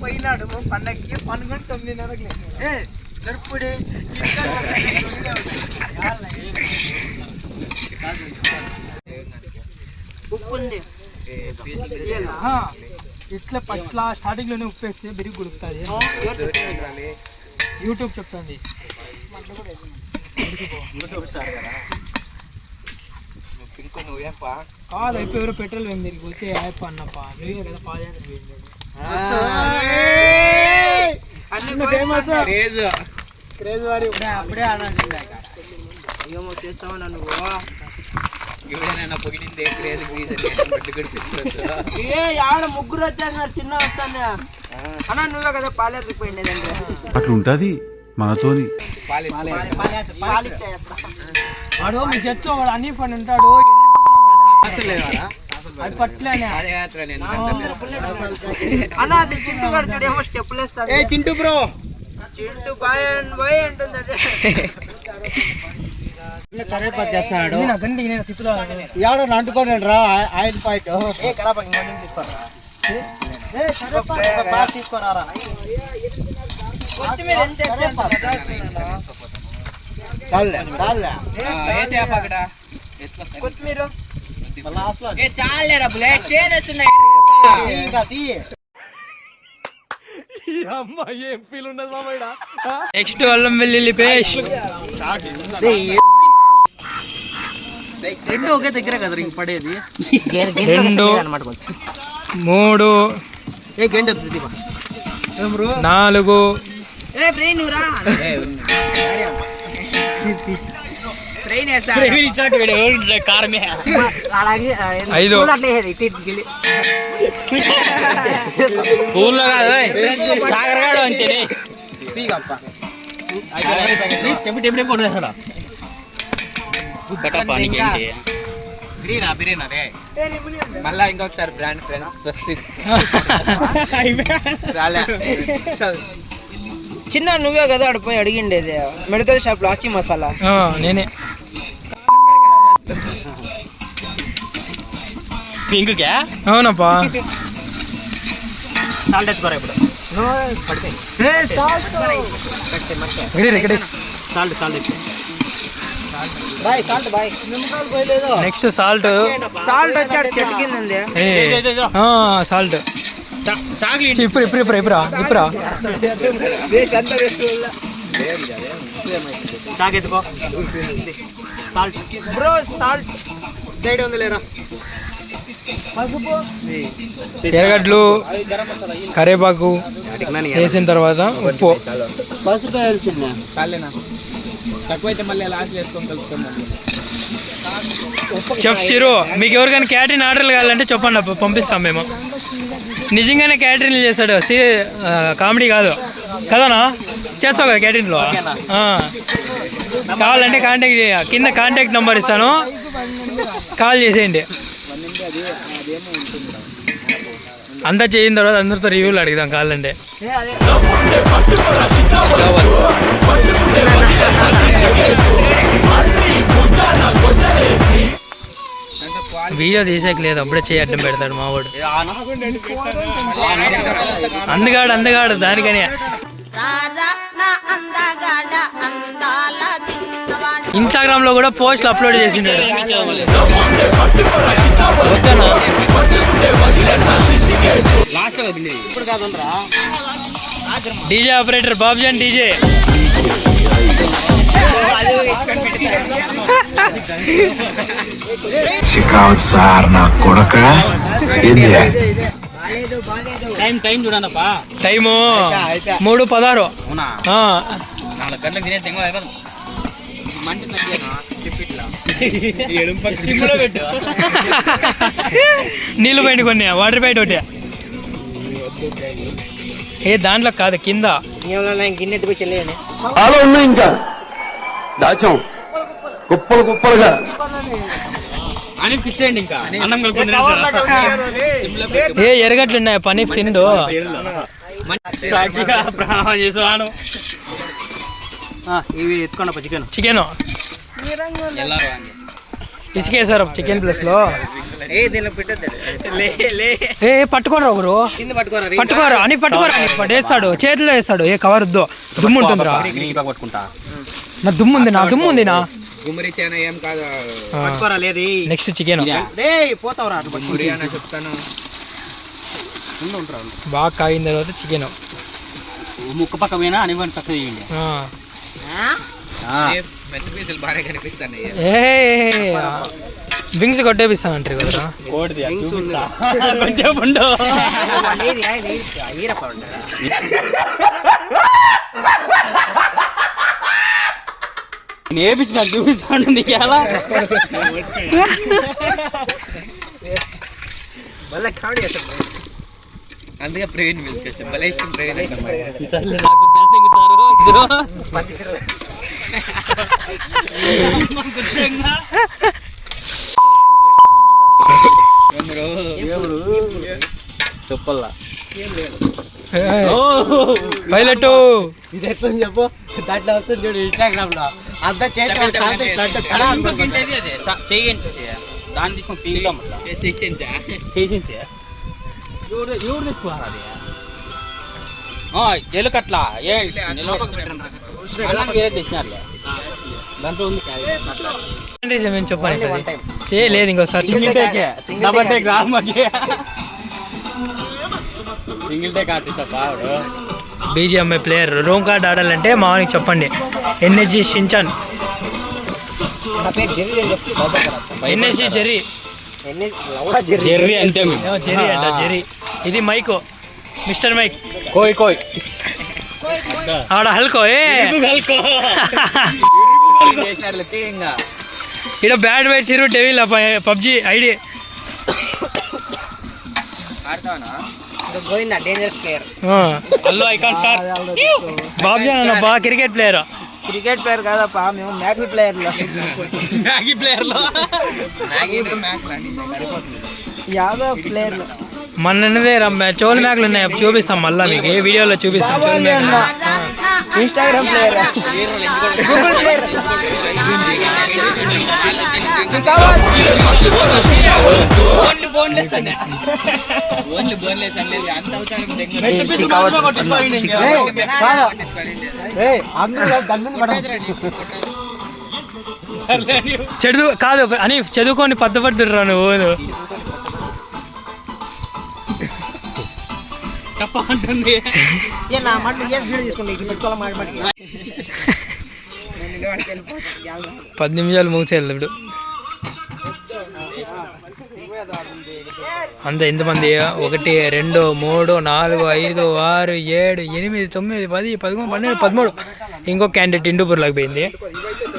పోయినాడు పండక్కి. పనుకొని 9:30 జరుపుడి. ఉప్పు ఉంది ఇట్లా ఫస్ట్ స్టార్టింగ్ లోనే ఉప్పు వేస్తే బిరిగి గుడుకుతుంది. యూట్యూబ్ చెప్తుంది. కాదు అయిపోయి ఎవరో పెట్రోల్ వేయం తిరిగి పోతే అయిపో అన్నప్ప నువ్వే కదా పాదయాత్ర పోయింది. అప్పుడే అనాల్సిందే. ఏమో చేస్తావా నువ్వు? ఆడ 3 వచ్చేస్తున్నారు, చిన్న వస్తాను అన్నా. నువ్వే కదా పాలయాత్ర పోయిండేదంటే. అట్లుంటది మనతోని. వాడు మీ చర్చ వాడు అన్ని పని ఉంటాడు. అది పట్లే అన్నా. అది చింటూ కడుతుడు ఏమో స్టెప్పులు వేస్తాడు. చింటూ బ్రో, చింటూ బాయ్ అంటుంది. అదే కరేపాకు చేస్తాడు. గంటి ఎవడో అంటుకోండి రా ఆయిల్ పాయింట్. తీసుకోరా. కొత్తిమీర ఎంత వేస్తే అంత చాలే చాలే వేసేప అక్కడ కొత్తిమీర చాలేరా బుల్లెట్ చేస్తున్నాయి ఇంకా తీ నెక్స్ట్ అల్లం వెల్లుల్లి పేస్ట్. రెండు ఒకే దగ్గర కదా ఇంక పడేది 2 3 ఏ గంట 4 బ్రెయిన్ రా ట్రైన్ వేసా 5 స్కూల్లో కాదు సాగరగాడు అంతే మళ్ళా ఇంకొకసారి బ్రాండ్ ఫ్రెండ్స్ చిన్న నువ్వే కదా అడిపోయి అడిగిండేది మెడికల్ షాప్ లో ఆచి మసాలా. నేనే పింక్గా అవునప్పా. సాల్ట్ ఎత్తుకోరా ఇప్పుడు salt salt boy salt boy next salt. Salt వచ్చాడు చెట్టు కింద ఉంది. సాల్ట్ ఇప్పుడు ఇప్పుడు ఇప్పుడు ఇప్పురా ఇప్పురా చాకెత్తుకో సాల్ట్ బ్రో సాల్ట్ సైడ్ ఉంది లేరా ఎర్రగడ్డలు కరివేపాకు వేసిన తర్వాత ఉప్పు. పసుపు వేయాల్సిందే చాలేనా తక్కువైతే మళ్ళీ లాస్ట్ వేసుకొని కలుపుతున్నాం. చెఫ్ చిరు మీకు ఎవరికైనా క్యాటరింగ్ ఆర్డర్లు కావాలంటే చెప్పండి పంపిస్తాం మేము. నిజంగానే క్యాటరింగ్ చేస్తాడు కామెడీ కాదు కదనా చేస్తావు కదా క్యాటరింగ్లో. కావాలంటే కాంటాక్ట్ కింద కాంటాక్ట్ నెంబర్ ఇస్తాను కాల్ చేసేయండి. అంతా చేయిన తర్వాత అందరితో రివ్యూలు అడుగుదాం కావాలంటే. వీడియో తీసేకి లేదు అప్పుడే చేయి అడ్డం పెడతాడు మావాడు. అందగాడు దానికనే ఇన్స్టాగ్రామ్ లో కూడా పోస్ట్లు అప్లోడ్ చేసింటాడు. DJ operator Babjan DJ. Sir నా కొడక టైం చూడన్నప్పా. టైము 3:16. 4 గంటలకు తినే నీళ్ళు బయట కొన్ని వాటర్ బయట ఒకటి ఏ దాంట్లో కాదు కింద ఇంకా దాచాం కుప్పలు కుప్పలుగా అనిపించండి. ఇంకా అన్నం ఏ ఎరగట్లు ఉన్నాయి పని తిండు సాక్షిగా ప్రాణం చేసాను. ఇవి ఎత్తుకోండి చికెన్ చికెన్ ఇసుకేసారు చికెన్ ప్లేస్ లో. ఏ పట్టుకోరా ఒకరు పట్టుకోరా అని వేస్తాడు చేతిలో వేస్తాడు. ఏ కవర్ వద్దు దుమ్ము ఉంటుందిరా. నా దుమ్ముంది నా గుమ్మరి చానా ఏం కాదు. నెక్స్ట్ చికెన్ చెప్తాను బాగా కాగిన తర్వాత చికెన్ ముక్క పక్క పోయినా అని తక్కువ చేయండి. మెత్త పీసులు బాగా కనిపిస్తాయి. వింగ్స్ కొట్టేపిస్తానంటారు కదా కొంచెం ఉండు. నేర్పించిన చూపిస్తాను నీకు ఎలా అందుకే ప్రవీణ్ పిలుచుకొచ్చాం. భలే ఇష్టం ప్రవీణ్ చెప్పల్లా పైలట్ ఇది ఎట్లా చెప్పు దాంట్లో వస్తుంది చూడు ఇన్స్టాగ్రామ్ లో అంతా చేసి దాన్ని తీసుకొని పీకుతాం ఎవరు తెచ్చుకోవాలి అది ఎలుకట్లా వేరే తెచ్చినారులే మేము చెప్పండి లేదు ఇంకోసారి బీజిఎంఐ ప్లేయర్ రూమ్ కార్డ్ ఆడాలంటే మామూలుగా చెప్పండి. NSG Shinchan, NSG Jerry, Jerry అంతే. జెర్రీ అంట జెర్రీ. ఇది మైకో, మిస్టర్ మైక్. కోయ్ కోయ్ ఆడ హల్కో ఇక్కడ బ్యాడ్ వేసిరు డెవిల్ పబ్జి ఐడి. బాబ్జీ అన్న బాగా క్రికెట్ ప్లేయర్. క్రికెట్ ప్లేయర్ కాదప్పా, మేము మ్యాగీ ప్లేయర్లో. యాదవ్ ప్లేయర్లో మొన్నదే చోల్ మ్యాగ్లు ఉన్నాయి, చూపిస్తాం మళ్ళీ మీకు వీడియోలో చూపిస్తాం. చోల్ మ్యాగ్ ఇన్స్టాగ్రామ్ ప్లేయర్, గూగుల్ ప్లేయర్. చదువు కాదు అని చదువుకొని పద్ధపడుతుర్రా నువ్వు. అంటుంది 10 నిమిషాలు మూసేయాలి ఇప్పుడు. అంత ఎంతమంది? 1 2 3 4 5 6 7 8 9 10 11 12 13. ఇంకో క్యాండిడేట్ ఇండూపూర్లోకి పోయింది.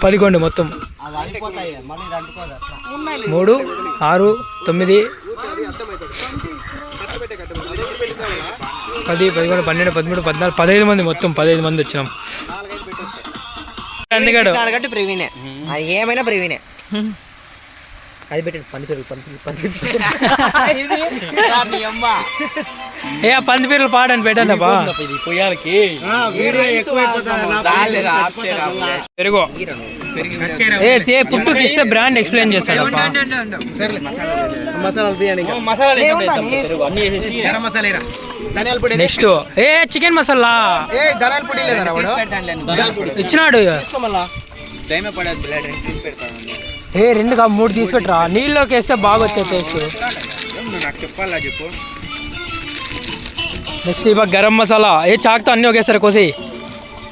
11 మొత్తం. 3 6 9 10 11 12 13 14 15 మంది మొత్తం. 15 మంది వచ్చినాం. అందుకడు ప్రవీణే, అది ఏమైనా ప్రవీణే. అది పెట్టండి ఏ పంది పేర్లు పాడని పెట్టండి బా. పెరుగు ఏ పుట్టుకి ఇస్తే బ్రాండ్ ఎక్స్ప్లెయిన్ చేస్తాడు. నెక్స్ట్ ఏ చికెన్ మసాలా ఇచ్చినాడు. ఏ 2 కా 3 తీసి పెట్టరా, నీళ్ళలోకి వేస్తే బాగా వచ్చే టేస్ట్. నెక్స్ట్ ఇవ్వ గరం మసాలా. ఏ చాక్తో అన్నీ ఒకేసారి కోసి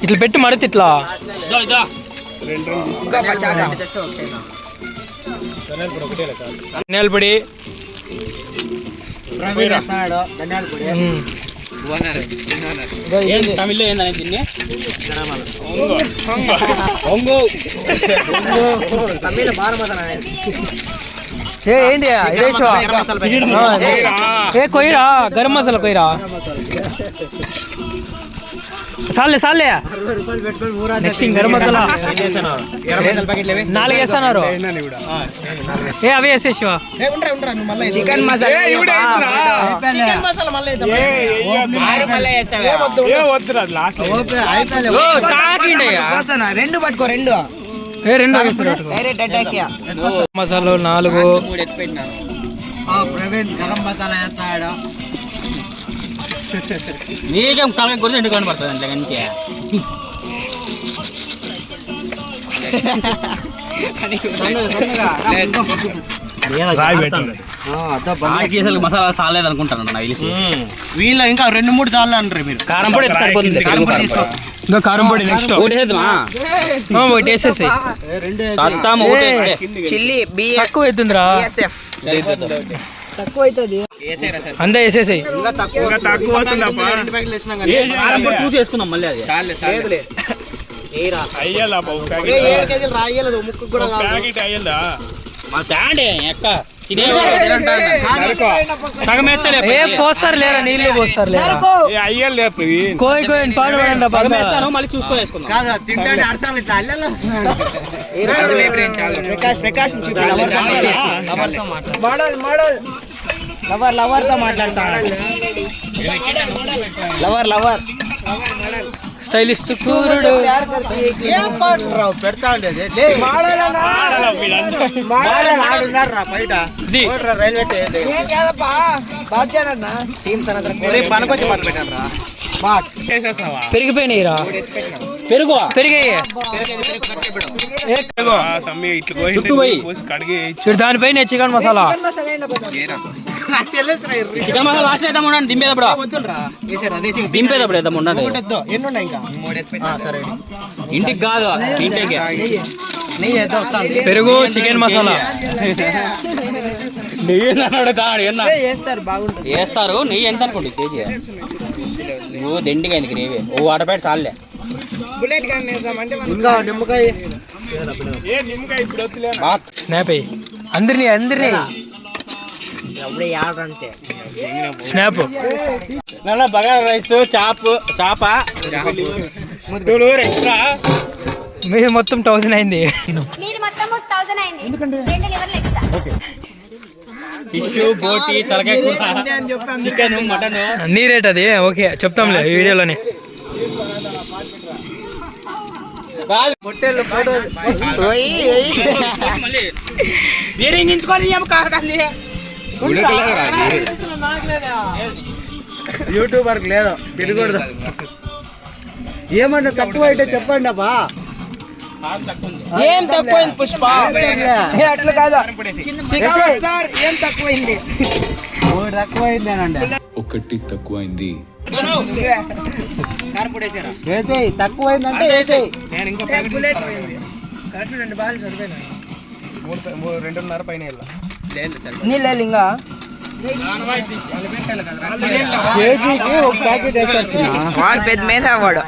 ఇట్లా పెట్టి మడితే ఇట్లా. ధనియాల పొడి, తమిళ్లో ఏందని దీన్ని ఏంటి ఏ కొయ్యరా గరం మసాలా కొయ్యరా. సాలే సాలే. నెక్స్ట్ గరం మసాలా 4 వేస్తున్నారు. ఏ అవి వేసేసివా. చికెన్ మసాలా, రెండు పట్టుకో, రెండు ఏ 2 మసాలా 4. గరం మసాలా వేస్తాడు. నీకేం కలగ కూడా 2 కనపడుతుంది అంటే కనుక. మసాలా చాలేదు అనుకుంటాను నాకు తెలిసి. వీళ్ళ ఇంకా 2-3 చాలు అంటారు మీరు. కారం పొడి సరిపోతుంది. ఇంకా కారం పొడి నెక్స్ట్ ఒకటి వేసేసి చిల్లీ తక్కువ అవుతుందిరా. తక్కువ అవుతుంది అంతా వేసేసాయి. చూసి వేసుకుందాం మళ్ళీ. అది ఏ పోస్తారు లేరా, నీళ్ళు పోస్తారు లేరా. కోయి కోయి పాడబడండి మళ్ళీ చూసుకొని వేసుకుందాం. ప్రకాశం లవర్ తో మాట్లాడతా. లవర్ స్టైలిస్ట్ కూరుడు పెడతా ఉండేది రైల్వే పెరిగిపోయినాయిరా. పెరుగు చుట్టూ పోయి చూడు దానిపైన chicken masala chicken masala last అయితే ఉండండి దింపేటప్పుడు వేద్దాం ఉండండి ఇంటికి కాదు ఇంటికి పెరుగు చికెన్ మసాలా నెయ్యి వేస్తారు నెయ్యి ఎంత అనుకోండి కేజీ నువ్వు దండిగా అయింది గ్రేవీ ఓ వాటర్ ప్యాకెట్ చాలే స్నాప్ అందరినీ స్నాప్ బగారా రైస్ చాప ఎక్స్ట్రా మీరు మొత్తం 1000 అయింది ఫిష్ బోటి తలకాయ చికెన్ మటన్ అన్ని రేట్ అది ఓకే చెప్తాంలే ఈ వీడియోలోనే యూట్యూబర్ లేదు తినకూడదు ఏమన్నా తక్కువ అయితే చెప్పండి అబ్బా ఏం తక్కువైంది పుష్ప అట్లా కాదా సార్ ఏం తక్కువైంది తక్కువైందేనండి ఒకటి తక్కువైంది వేసేయి తక్కువైందంటే వేసేయి రెండున్నర పైన నీళ్ళు ఇంకా కేజీకి ఒక ప్యాకెట్ వేసొచ్చు వాడు పెద్ద మీద వాడు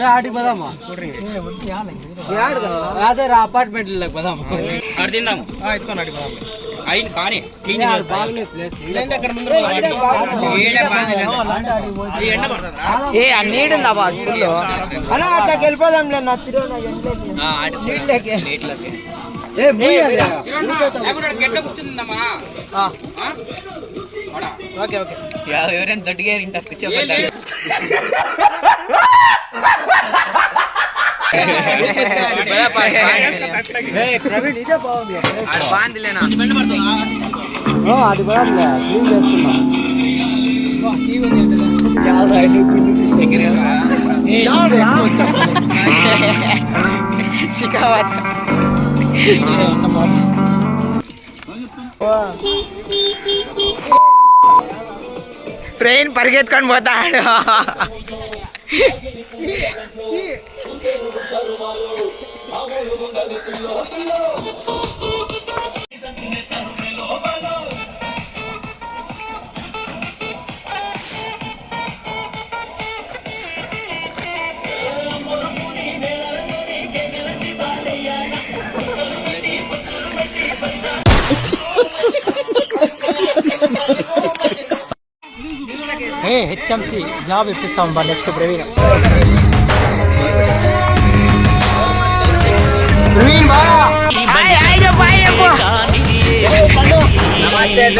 ఆడికి పోదామా అదే అపార్ట్మెంట్ పోదామా తిందాము ఎత్తుకొని పోదాం కానీ ఏ నీడుందా వాడు అలా అట్లా వెళ్ళిపోదాం నచ్చుడు ఎవరైనా దొడ్డిగా ఇంటర్ కూర్చోబెట్టారు అది కూడా ట్రైన్ పరిగెత్తుకొని పోతాడు హెచ్ఎంసి జాబ్ ఇప్పిస్తాం బా నెక్స్ట్ ప్రవీణ్ బాగా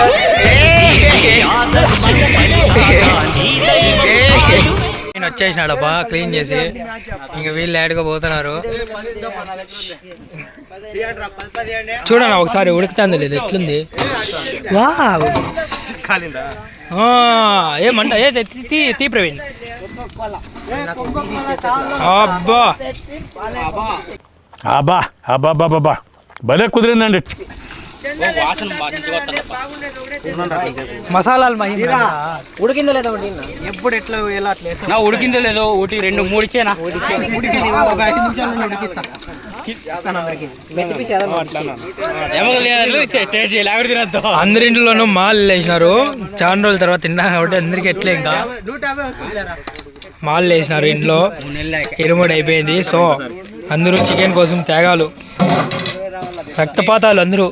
నేను వచ్చేసినాడబ్బా క్లీన్ చేసి ఇంకా వీళ్ళు యాడ్గా పోతున్నారు చూడన్నా ఒకసారి ఉడుకుతుంది లేదు ఎట్లుంది వావ్ ఏమంట ఏ తీ ప్రవీణ్ అబ్బా అబ్బా అబ్బా భలే కుదిరిందండి మసాలాలు ఉడికిందో లేదా ఎప్పుడు ఎట్లా ఎలా అట్లా నా ఉడికిందో లేదో ఒకటి 2-3 ఇచ్చేనా ఒక 5 నిమిషాలు ఉడికిస్తా అందరింట్లోనూ మాల్ వేసినారు చాలా రోజుల తర్వాత తిన్నా కాబట్టి అందరికి ఎట్లే ఇంకా మాల్ వేసినారు ఇంట్లో ఇరుముడు అయిపోయింది సో అందరూ చికెన్ కోసం త్యాగాలు రక్తపాతాలు అందరూ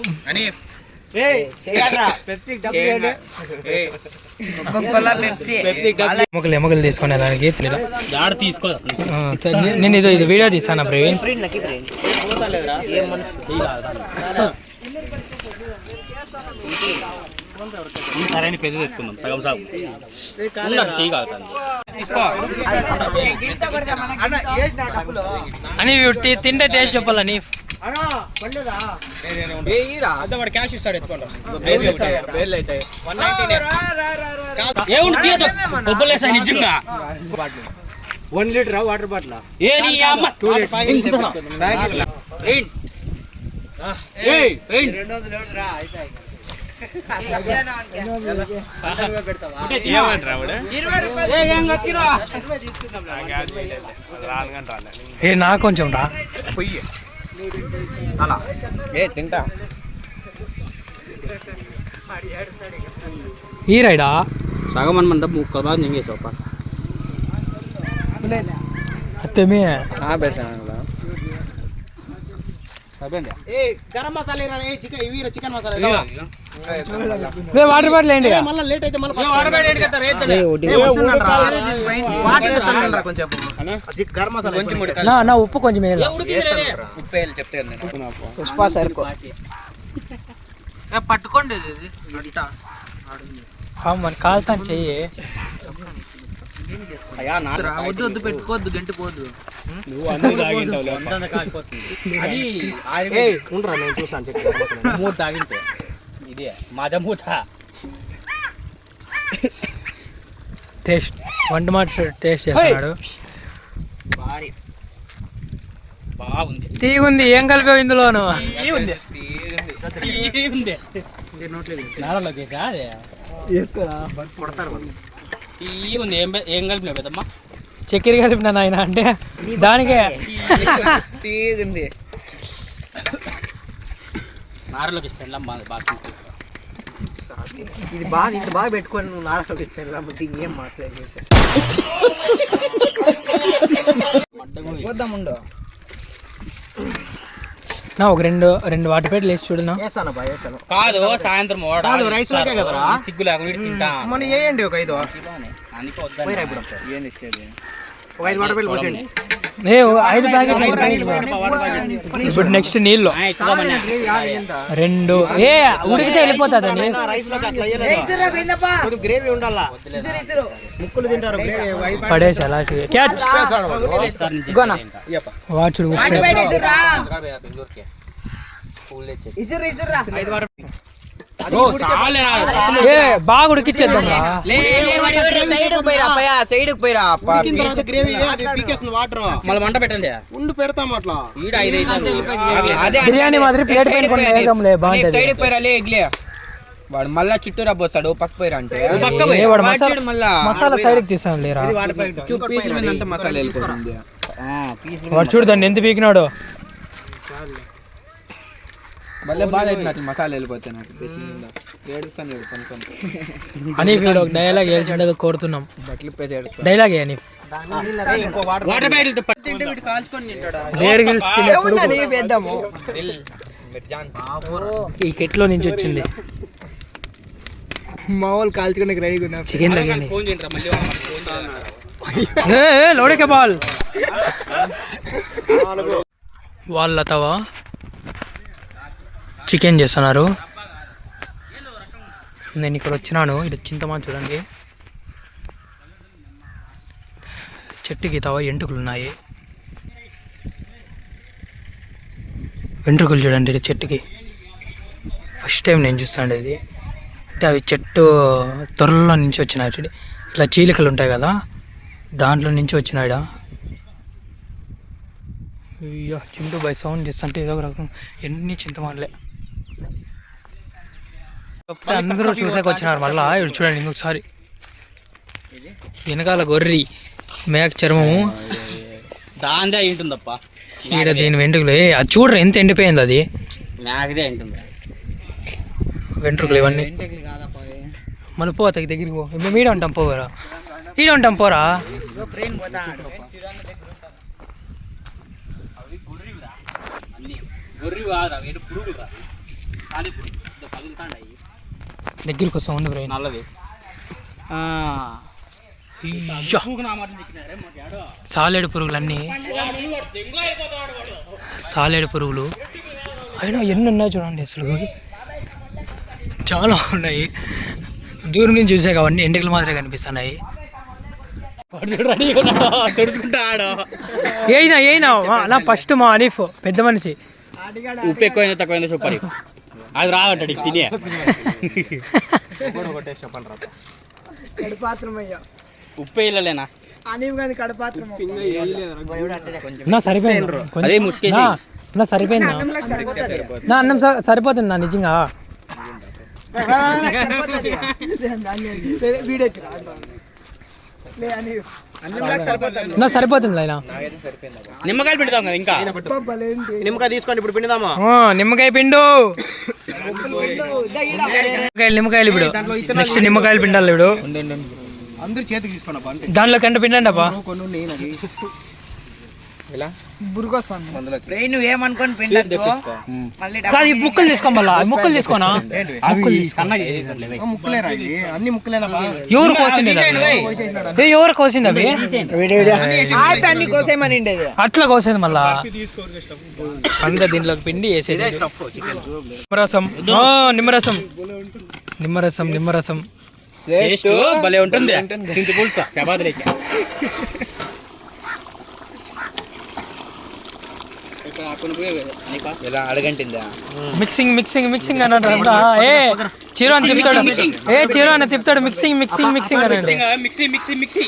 ఎముకలు తీసుకునే దానికి నేను ఇది వీడియో తీస్తాను ప్రవీణ్ సరైన పెద్ద తెచ్చుకుందాం సగం సగం చేయగలుగుతాను అని తింటే టేస్ట్ చెప్పాలని క్యాష్ ఇస్తాడు ఎత్తుకోండి నిజంగా 1 లీటర్ వాటర్ బాటిల్ నా కొంచెం రా తింటా ఈ రైడా సగం అనమాట ముక్కలు బాగా నింగేసావు అత్తమే garam masala chicken masala water bottle ఏంటి మళ్ళీ లేట్ అయితే గరం మసాలా నా ఉప్పు కొంచెం ఉప్పు వేయాలి చెప్తే పుష్ప సరుకు పట్టుకోండి మన కాలుతాను చెయ్యి వద్దు వద్దు పెట్టుకోవద్దు గంటి పోదు ఉండరా నేను చూసాను మూత తాగింటే ఇదే మాజా మూత టేస్ట్ వంట మాట టేస్ట్ చేస్తున్నాడు బాగుంది తీగుంది ఏం కలిపావు ఇందులోను ఏం కలిపినా పెద్దమ్మా చక్కెర కలిపినా నాయన అంటే దానికే తీగుంది నారలోకి ఇష్టం బాగా ఇది బాగా ఇంత బాగా పెట్టుకొని నువ్వు నారలోకి ఇస్తాను కాబట్టి ఇంకేం మాట్లాడలేదు వద్దాముండు నా ఒక రెండు వాటర్ ప్లేట్లు వేసి చూడనా కాదు సాయంత్రం రైస్ లోకే కదరా సిగ్గు లేకుండా తింటా మన వేయండి ఒక 5 ఒక 5 వాటర్ ప్లేట్లు పోసేయండి 5 ప్యాకెట్లు ఇప్పుడు నెక్స్ట్ నీళ్ళు 2 ఉడికితే వెళ్ళిపోతుందని గ్రేవీ ఉండాలా ముక్కులు తింటారు పడేసి అలా క్యాచ్ వాచుడు బాగా ఉడికిచ్చేద్దాం మళ్ళీ మంట పెట్టండి ఉండి పెడతాం అట్లా బిర్యానీ మాదిరి ప్లేట్ పైన బాగుంటుంది సైడ్ పోయిరాలే ఎగ్లే వాడు మళ్ళా చుట్టూ రబ్బోస్తాడు పక్క పోయిరా అంటే మసాలా సైడ్కి తీసాం లేరా పీసుల మీద అంతా మసాలా వెళ్ళిపోతుంది వాడు చూడు దాన్ని ఎంత పీకినాడు మళ్ళీ బాగా అయితే నాకు మసాలా వెళ్ళిపోతే నాకు ఏడుస్తాను అని వీడు ఒక డైలాగ్ వేల్చిండగా కోరుతున్నాం బట్టలు పేసి ఏడుస్తాను డైలాగ్ అని వాటర్ బాటిల్ వేద్దాము ఈ కెట్లో నుంచి వచ్చింది మా వాళ్ళు కాల్చుకునే రెడీగా ఉన్నారు చికెన్ లగండి ఫోన్ చేయండి మళ్ళీ లోడకే బాల్ వాళ్ళ తవా చికెన్ చేస్తున్నారు. నేను ఇక్కడ వచ్చినాను. ఇది చింతమాన్ చూడండి, చెట్టుకి తవా ఎంటుకలు ఉన్నాయి. వెంట్రుకలు చూడండి ఇది చెట్టుకి. ఫస్ట్ టైం నేను చూస్తాను ఇది. అంటే అవి చెట్టు తొర్రలో నుంచి వచ్చినాయి. ఇట్లా చీలికలు ఉంటాయి కదా, దాంట్లో నుంచి వచ్చినాయిడా. అయ్యో చింటూ బై సౌండ్ చేస్తుంటే ఏదో ఒక రకం ఎన్ని చింతమాలే. అందరూ చూసాక వచ్చినారు. మళ్ళీ ఇప్పుడు చూడండి ఇంకొకసారి వెనకాల గొర్రె మేక చర్మము దాందే అయింటుందప్ప. ఈడ దీని వెంట్రుకలు అది చూడరు ఎంత ఎండిపోయింది. అది మేకదే అయింటుంది. వెంట్రుకలు ఇవన్నీ మళ్ళీ పో దగ్గరికి పో. మేము ఈడ ఉంటాం పోరా, ఈడ ఉంటాం పోరా. దగ్గరికి వస్తాం ఉండి బ్రెయిన్ నల్లది సాలేడు పురుగులన్నీ, సాలేడు పురుగులు అయినా ఎన్ని ఉన్నాయి చూడండి. అసలు చాలా ఉన్నాయి. దూరం నుంచి చూసే అవన్నీ ఎండికలు మాత్రమే కనిపిస్తున్నాయి. ఏయినా నా ఫస్ట్ మా అనీఫ్ పెద్ద మనిషి ఉప్పు ఎక్కువైందో తక్కువైందో చెప్పాలి. అది రాదంటాడు తినే. ఉప్పు వేయలేనా నా సరిపోయింది. అదే ముసుకేసి నా సరిపోయిందా నా అన్నం సరిపోతుంది నా నిజంగా. నా సరిపోతుంది అయినా. నిమ్మకాయలు పెడతాం కదా ఇంకా. నిమ్మకాయ తీసుకోండి ఇప్పుడు పిండుదామా. నిమ్మకాయ పిండు. నిమ్మకాయలు ఇప్పుడు నెక్స్ట్ నిమ్మకాయలు పిండాలి ఇప్పుడు. అందరు చేతికి తీసుకోండి. దాంట్లో కంట పిండండి అబ్బా. నువ్వేమనుకోని కాదు ఈ ముక్కలు తీసుకో. మళ్ళా ముక్కలు తీసుకోనా. ముక్కలేరా అన్ని ముక్కలేనా. ఎవరు కోసింది ఎవరు కోసింది అవి కోసేమని అట్లా కోసేది మళ్ళా. అంతా దీంట్లోకి పిండి వేసేది. నిమ్మరసం నిమ్మరసం నిమ్మరసం నిమ్మరసం భలే ఉంటుంది. చపాతీలకి ఇలా అడగంటిందా. మిక్సింగ్ మిక్సింగ్ మిక్సింగ్ అన్నాడు. ఏ చీర అని తిప్పుతాడు. చీర అని తిప్పుతాడు. మిక్సింగ్ మిక్సింగ్ మిక్సింగ్ అనండి. మిక్సీ మిక్సీ మిక్సీ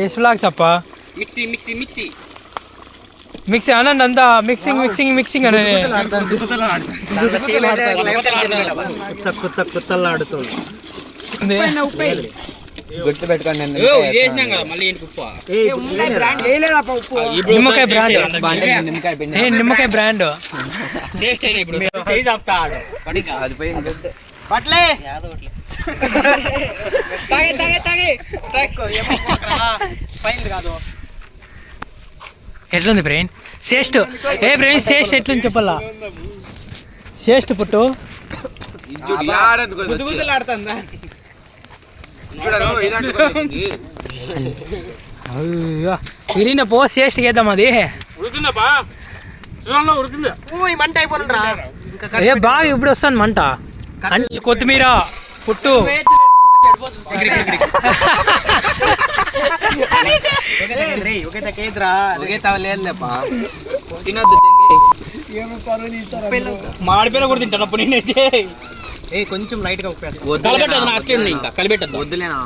యశ్లాగ్ చెప్ప మిక్సీ మిక్సీ మిక్సీ మిక్సింగ్ అనండి అంతా. మిక్సింగ్ మిక్సింగ్ మిక్సింగ్ అనండి. కుత్తలాడుతుంది. గుర్తు పెట్టుకోండి. నిమ్మకాయ బ్రాండ్. నిమ్మకాయ బ్రాండ్. ఎట్లుంది బ్రెయిన్ శ్రేష్ఠ. బ్రెయిన్ శ్రేష్ఠ ఎట్లుంది చెప్పాలా. శ్రేష్ఠ పుట్టు ఇరిన పో శ్రేష్ఠ చేద్దాం. అది బాగా ఇప్పుడు వస్తాను మంట. కొత్తిమీర పుట్టు మాడిపోయిన కూడా తింటాను నేనైతే. కొంచెం లైట్ గా ఉప్పేస్తా. అట్లే ఇంకా కలిపెట్టద్దు. వద్దులేనా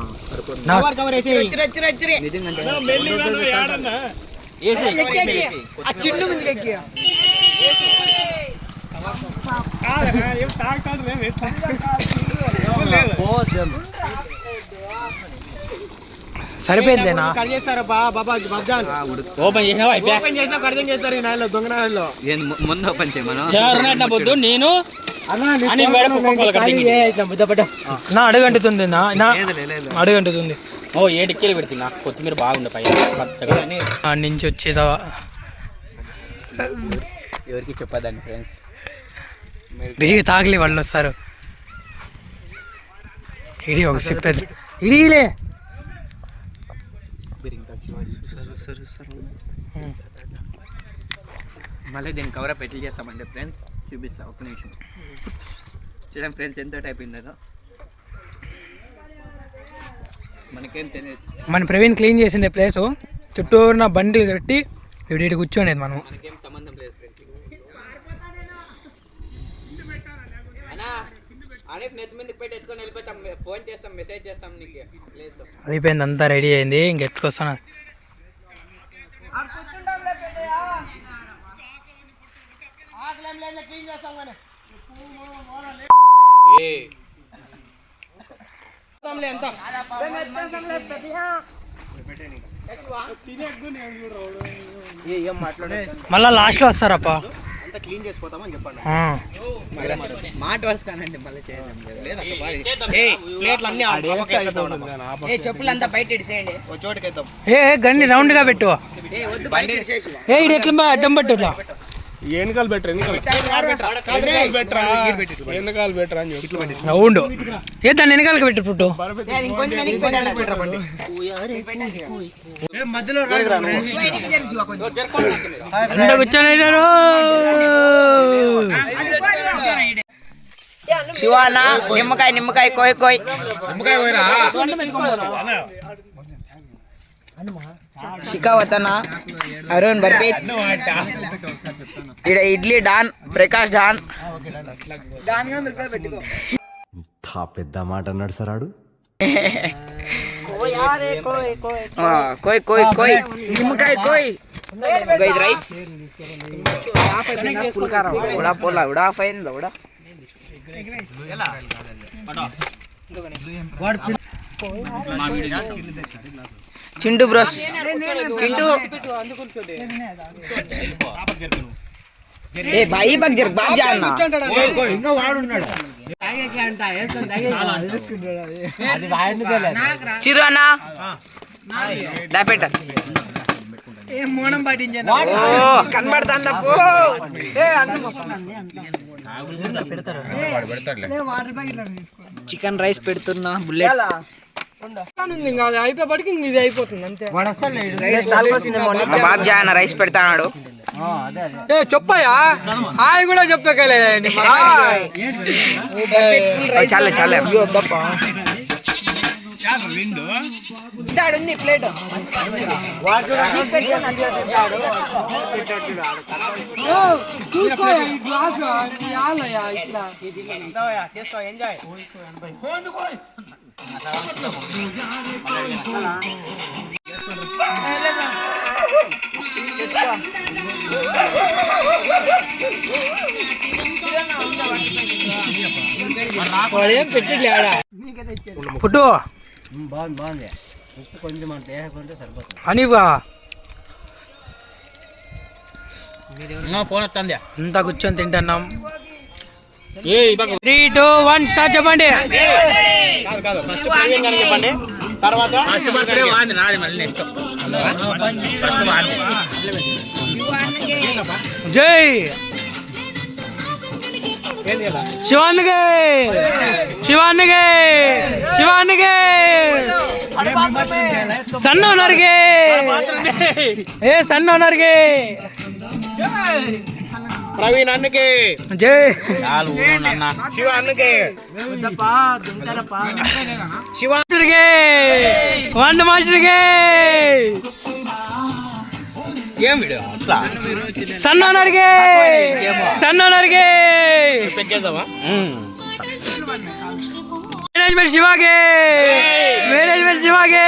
సరిపోయిందేనా. ఓపెన్ చేసినావా ముందు ఓపెన్ చేయమను. పొద్దు నేను నా అడుగంటుతుంది. నా అడుగంటుతుంది. ఓ 7 కిలో పెడుతున్నా. కొత్తిమీర బాగుండే పైన పచ్చగా నుంచి వచ్చేదా. ఎవరికి చెప్పదండి ఫ్రెండ్స్. విరిగి తాగలే వాళ్ళు వస్తారు. ఇడి ఒక చెప్తారు ఇడిలే. మళ్ళీ దీన్ని కవరప్ ఎట్లా చేస్తామంటే ఫ్రెండ్స్ చూపిస్తా. ఒక నిమిషం చూడండి ఫ్రెండ్స్ ఎంత టైప్ అయిందో. మనకేం తెలియదు. మన ప్రవీణ్ క్లీన్ చేసిండే ప్లేసు చుట్టూరు నా బండి కట్టి ఇటు కూర్చోనేది మనం. మనకేం సంబంధం లేదు ఫ్రెండ్స్. నెట్ మీద పెట్టి ఎత్తుకొని వెళ్ళిపోతాం. ఫోన్ చేస్తాం, మెసేజ్ చేస్తాం. నీకు అయిపోయింది అంతా రెడీ అయింది. ఇంకెత్తుకొస్తాను. మళ్ళా లాస్ట్ లో వస్తారప్ప. క్లీన్ చేసిపోతామని చెప్పండి. మాట వరుస కానండి. మళ్ళీ చెప్పులు అంతా బయట ఇడిసేయండి. గండి రౌండ్ గా పెట్టు. ఇది ఎట్లా అడ్డం పట్టు. ఇట్లా వెనకాల బెటర్ రౌండ్ దాన్ని వెనకాలకి పెట్టు పుట్టు. కూర్చొని శివాన నిమ్మకాయ కోయ్ శిఖావతన అరుణ్ బర్పీత్ ఇక్కడ ఇడ్లీ డాన్ ప్రకాష్ డాన్ పెద్ద మాట అన్నాడు సార్ ఆడు. కోయ్ నిమ్మకాయ కోయ్ రైస్ ఉడా పోలా ఉడా ఫైన్ ఉడా చింటూ బ్రోస్ చింటూ ఏ భాయి బగ్ జర్ బాగ్ జాన్నా ఇంకా వాడున్నాడు చిరు అన్న దాపెట్ట కనబడుతుందా చికెన్ రైస్ పెడుతున్నా బుల్లెట్ అయిపోయేపటికి ఇది అయిపోతుంది అంతే. బాబ్ జాన్ రైస్ పెడతాడు చెప్పయా హాయ్ కూడా చెప్పలేదండి. చాలే చాలే ప్లేట్ పుట్టు బాగుంది ఉప్పు కొంచెం అంటే వేసుకుంటే సరిపోతుంది. అనివా అంతా కూర్చొని తింటున్నాం. 3, 2, 1 స్టార్ట్ చెప్పండి. జై శివానికి శివానికి శివానికి సన్నోనర్కి ఏ సన్నోనర్కి ప్రవీణ్ అన్నకి జై శివ అన్నకి మాస్టర్కి వంట మాస్టర్కి ఏం వీడియో సన్నోనర్కి సన్నోనర్కి మేనేజ్మెంట్ శివాకి మేనేజ్మెంట్ శివాకి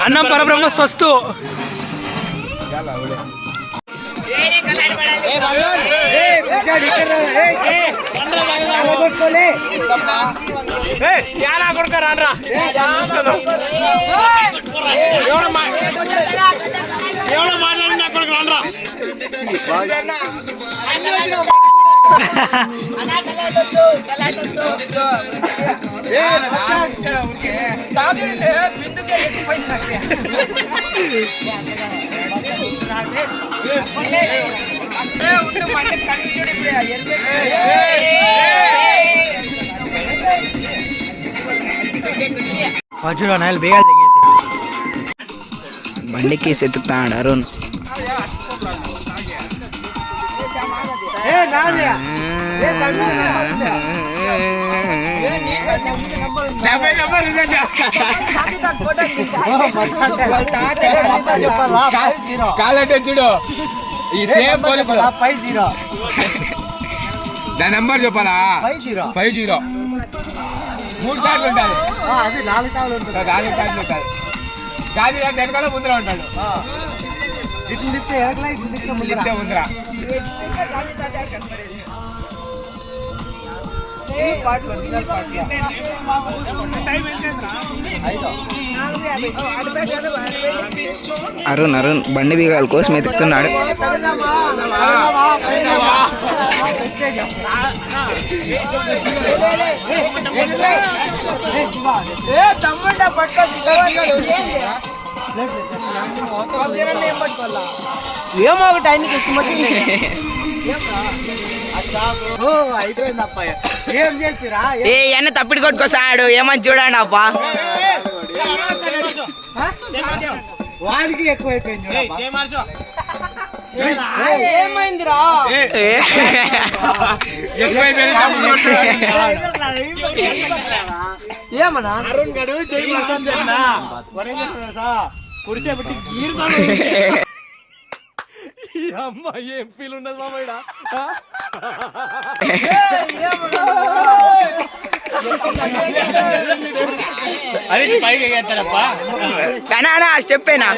అన్నం పరబ్రహ్మ స్వస్తు. బండికి సెతుకుతాడు అరుణ్. కాలంటే చూడు ఈ సేమ్ 50 దాని నెంబర్ చెప్పాలా 50 3 సార్లు ఉంటుంది. అది 4 సార్లు ఉంటుంది. 4 సార్లు ఉంటుంది. కానీ వెనకాల ముందర ఉంటాడు. ఇట్లా తిప్పితే ఎరకలా ఇట్లా తిప్పితే ముందర అరుణ్ బండి బిగాల కోసం ఎతుకుతున్నాడు. తమ్ముండ పట్టుకో ఏమో ఒకటి ఆయనకి ఇష్టం వచ్చింది. అయిపోయింది అప్ప ఏం చేసిరా ఏ ఎన్న తప్పిడి కొట్టుకొస్తాడు ఏమని చూడండి అబ్బా. వాడికి ఎక్కువైపోయింది ఏమైందిరా? ఏమన్నా అరుణ్ గడు జై మాసం కుడిసే పెట్టి గీరుతాడు. ఏం ఫీల్ ఉండదు మామయ్య. అది పైకి ఎగేస్తాడప్ప. అనా స్టెప్పేనా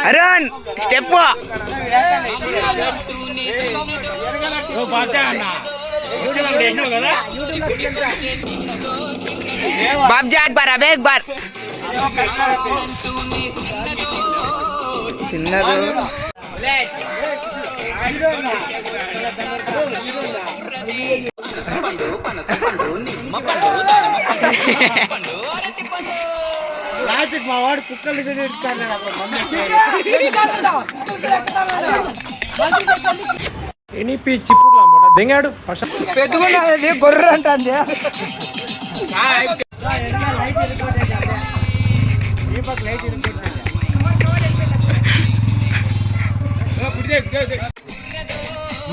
అరుణ్ స్టెప్ బాబ్జీ एक बार अबे एक बार చిన్నది లాస్ట్కి మా వాడు కుక్కలు దిగాడు పెద్దగున్నది గొర్రె అంటుంది.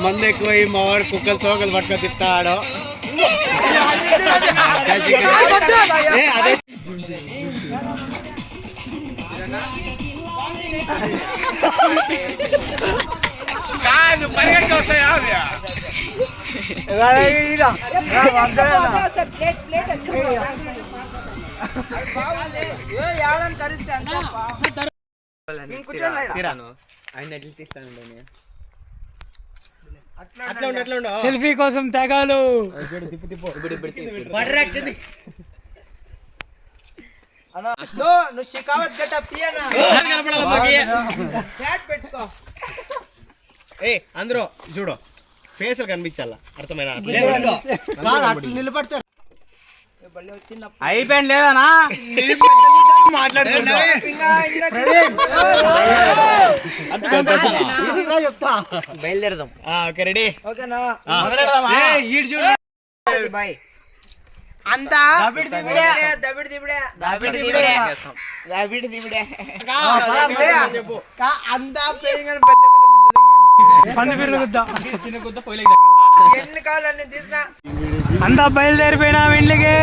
మంది ఎక్కువ మా వాడు కుక్కలు తోకలు పట్టుకొని తిప్పుతాడు. అదే కాదు పరిగెట్టుకు వస్తాయా సెల్ఫీ కోసం తెగాలు. నువ్వు షికావత్ గట్ట పియనా పెట్టుకో. అందరూ చూడు ఫేసులు కనిపించాలా అర్థమైనా నిలబడతారు. అయిపోయింది లేదనా బయలుదేరదాం. రెడీ ఓకేనా? బాయ్ అంతా దబిడి దిబిడే. అంతా చిన్న గుద్ద ఎన్ని కావాలన్నీ తీసినా అంతా బయలుదేరిపోయినా ఇంటికి.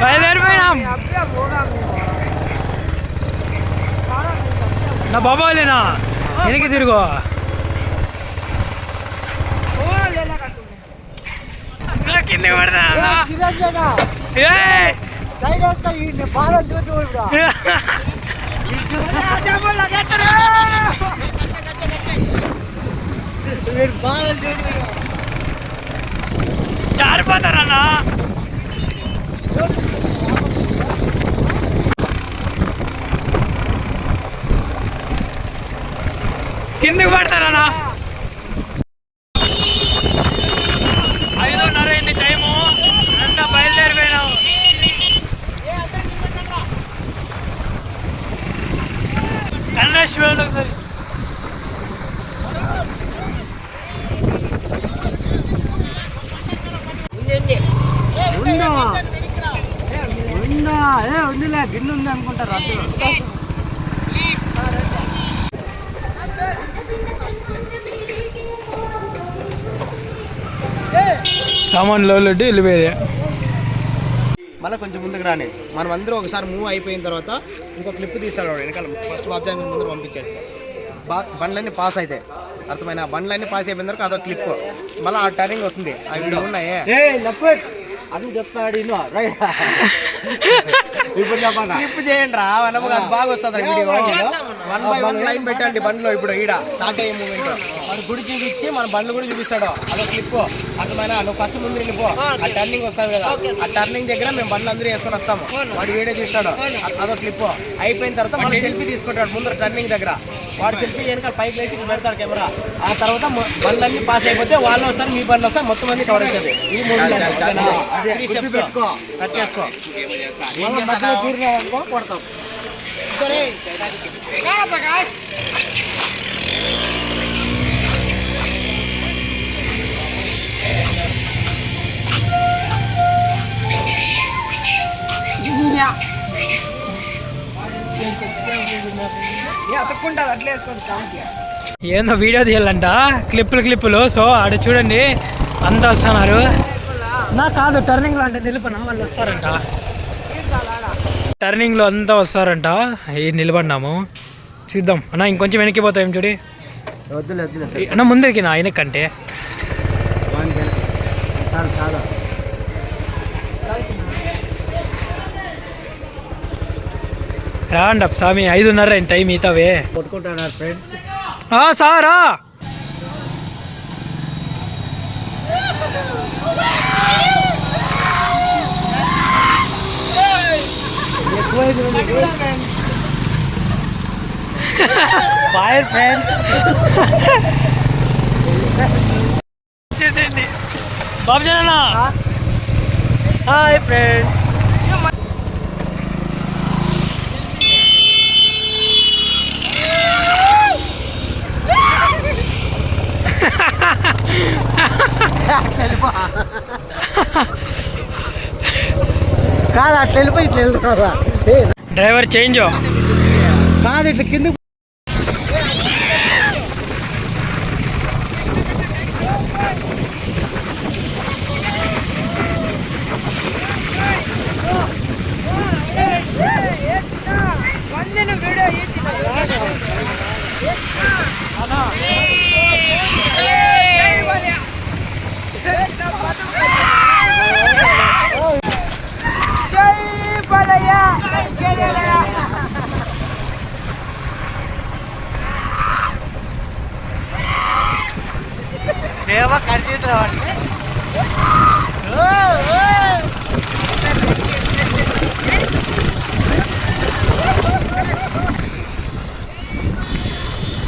బయలుదేరిపోయినాం. నా బాబాలేనా వెనక్కి తిరుగు. కింద పడతా జారిపోతారన్నా. కిందకి పడతారన్నా. 5:30 అయింది టైము. అంతా బయలుదేరిపోయినాము. సన్ రైజ్ చూడండి ఒకసారి. ఉందిలే గిన్నె ఉంది అనుకుంటారు రాత్రి. సామాన్లు వెళ్ళిపోయేది. మళ్ళీ కొంచెం ముందుకు రాని మనం అందరూ ఒకసారి మూవ్ అయిపోయిన తర్వాత ఇంకో క్లిప్ తీస్తాడు వెనకాల. ఫస్ట్ బాబ్జాన్ ముందు పంపించేస్తాం. బండ్లన్నీ పాస్ అవుతాయి. అర్థమైన బండ్లన్నీ పాస్ అయిపోయిన తర్వాత అదొక క్లిప్. మళ్ళీ ఆ టర్నింగ్ వస్తుంది. అవి ఉన్నాయి అని చెప్తాడు ఇప్పుడు చెప్పండి క్లిప్ చేయండి రా బాగా వస్తుంది వీడియో 1 by 1 లైన్ పెట్టండి బండ్లో ఇప్పుడు ఈడ స్టార్ట్ అయ్యే మూమెంట్ వాడు గుడి చూపించి మన బండ్లు కూడా చూపిస్తాడు అదో క్లిప్ అర్థమైనా నువ్వు ఫస్ట్ ముందు వెళ్ళిపో ఆ టర్నింగ్ వస్తుంది కదా ఆ టర్నింగ్ దగ్గర మేము బండ్లు అందరూ వేసుకొని వస్తాము వాడు వీడియో తీస్తాడు అదో క్లిప్ అయిపోయిన తర్వాత మన సెల్ఫీ తీసుకుంటాడు ముందర టర్నింగ్ దగ్గర వాడు సెల్ఫీ వెనకాల పైకి వేసి పెడతాడు కెమెరా ఆ తర్వాత బండ్లన్నీ పాస్ అయిపోతే వాళ్ళు వస్తారు మీ బండ్లు వస్తారు మొత్తం మంది కవర్ అవుతుంది ఈ మూడు చేసుకో కొడతాం అట్లా వేసుకోండి ఏందో వీడియో తీయాలంట క్లిప్పులు సో ఆడ చూడండి అంతా వస్తున్నారు నా కాదు టర్నింగ్లో అంటే నిలబడినా వాళ్ళు వస్తారంట టర్నింగ్లో అంతా వస్తారంట నిలబడినాము చూద్దాం అన్న ఇంకొంచెం వెనక్కి పోతాం చూడి అన్న ముందరికి నా ఆయనకంటే రాండి స్వామి 5:30 అయింది టైం ఈతవే కొట్టుకుంటున్నారు ఫ్రెండ్స్ సారా బాయ్ ఫ్రెండ్స్ బాబు జనా హాయ్ ఫ్రెండ్స్ కాదు అట్లా వెళ్ళిపోయి ఇట్లా వెళ్తారా డ్రైవర్ చేంజ్ కాదు ఇట్లా కింద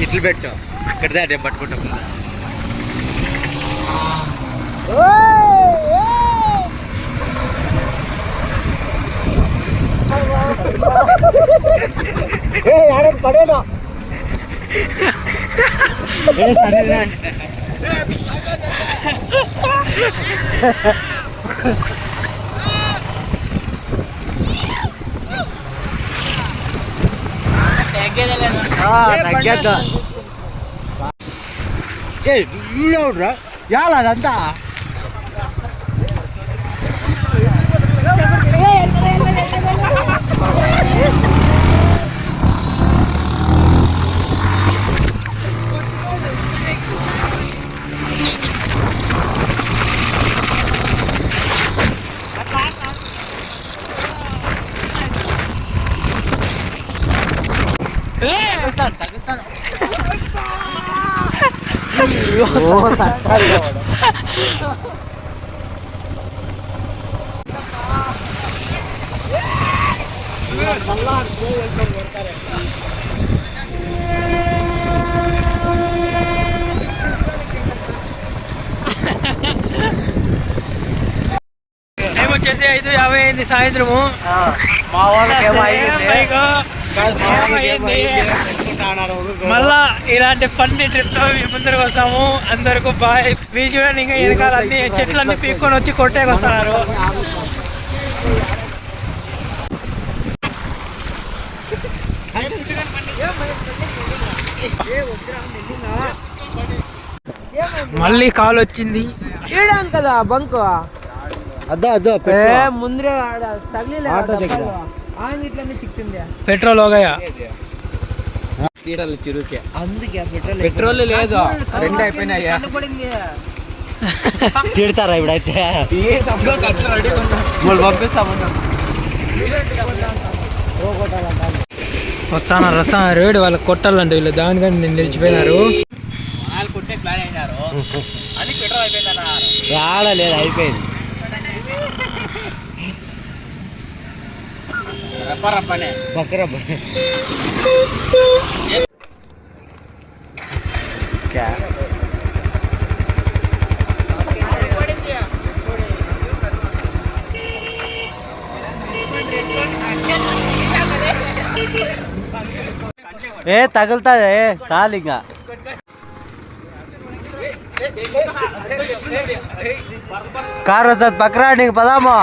ఇట్లు పెట్టు ఇక్కడ దా నేను పట్టుకుంటాం పడేనా తగ్గేద్దా ఏ వీడవుడ్రా యాల అదంతా టైం వచ్చేసి 5:50 అయింది సాయంత్రము మా వాళ్ళకి ఏమో అయింది మళ్ళా ఇలాంటి ఫన్నీ ట్రిప్ తో మీ ముందరకు వస్తాము. అందరికి బాయ్. మీ చూడండి ఇంకా వెనకాల అన్ని చెట్లన్నీ పీక్కొని వచ్చి కొట్టేకి వస్తున్నారు. మళ్ళీ కాల్ వచ్చింది కదా బంక్ ముందరే పెట్రోల్ హోగయా అందుకే పెట్రోల్ లేదు, రెండు అయిపోయినాయి. తిడతారా ఇప్పుడైతే వాళ్ళు పంపిస్తాము వస్తాను రేడు వాళ్ళకి కొట్టాలంట వీళ్ళు దానికని నేను నిలిచిపోయినారు. ఆడలేదు అయిపోయింది. బక్కర ఏ తగులుతుంది చాలు ఇంకా. కారు వస్తుంది పక్కరా నీకు పదామా.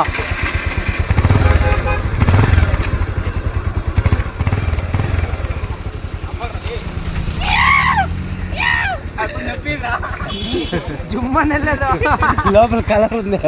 జుమ్మని వెళ్ళదా లోపల కలర్ ఉంది.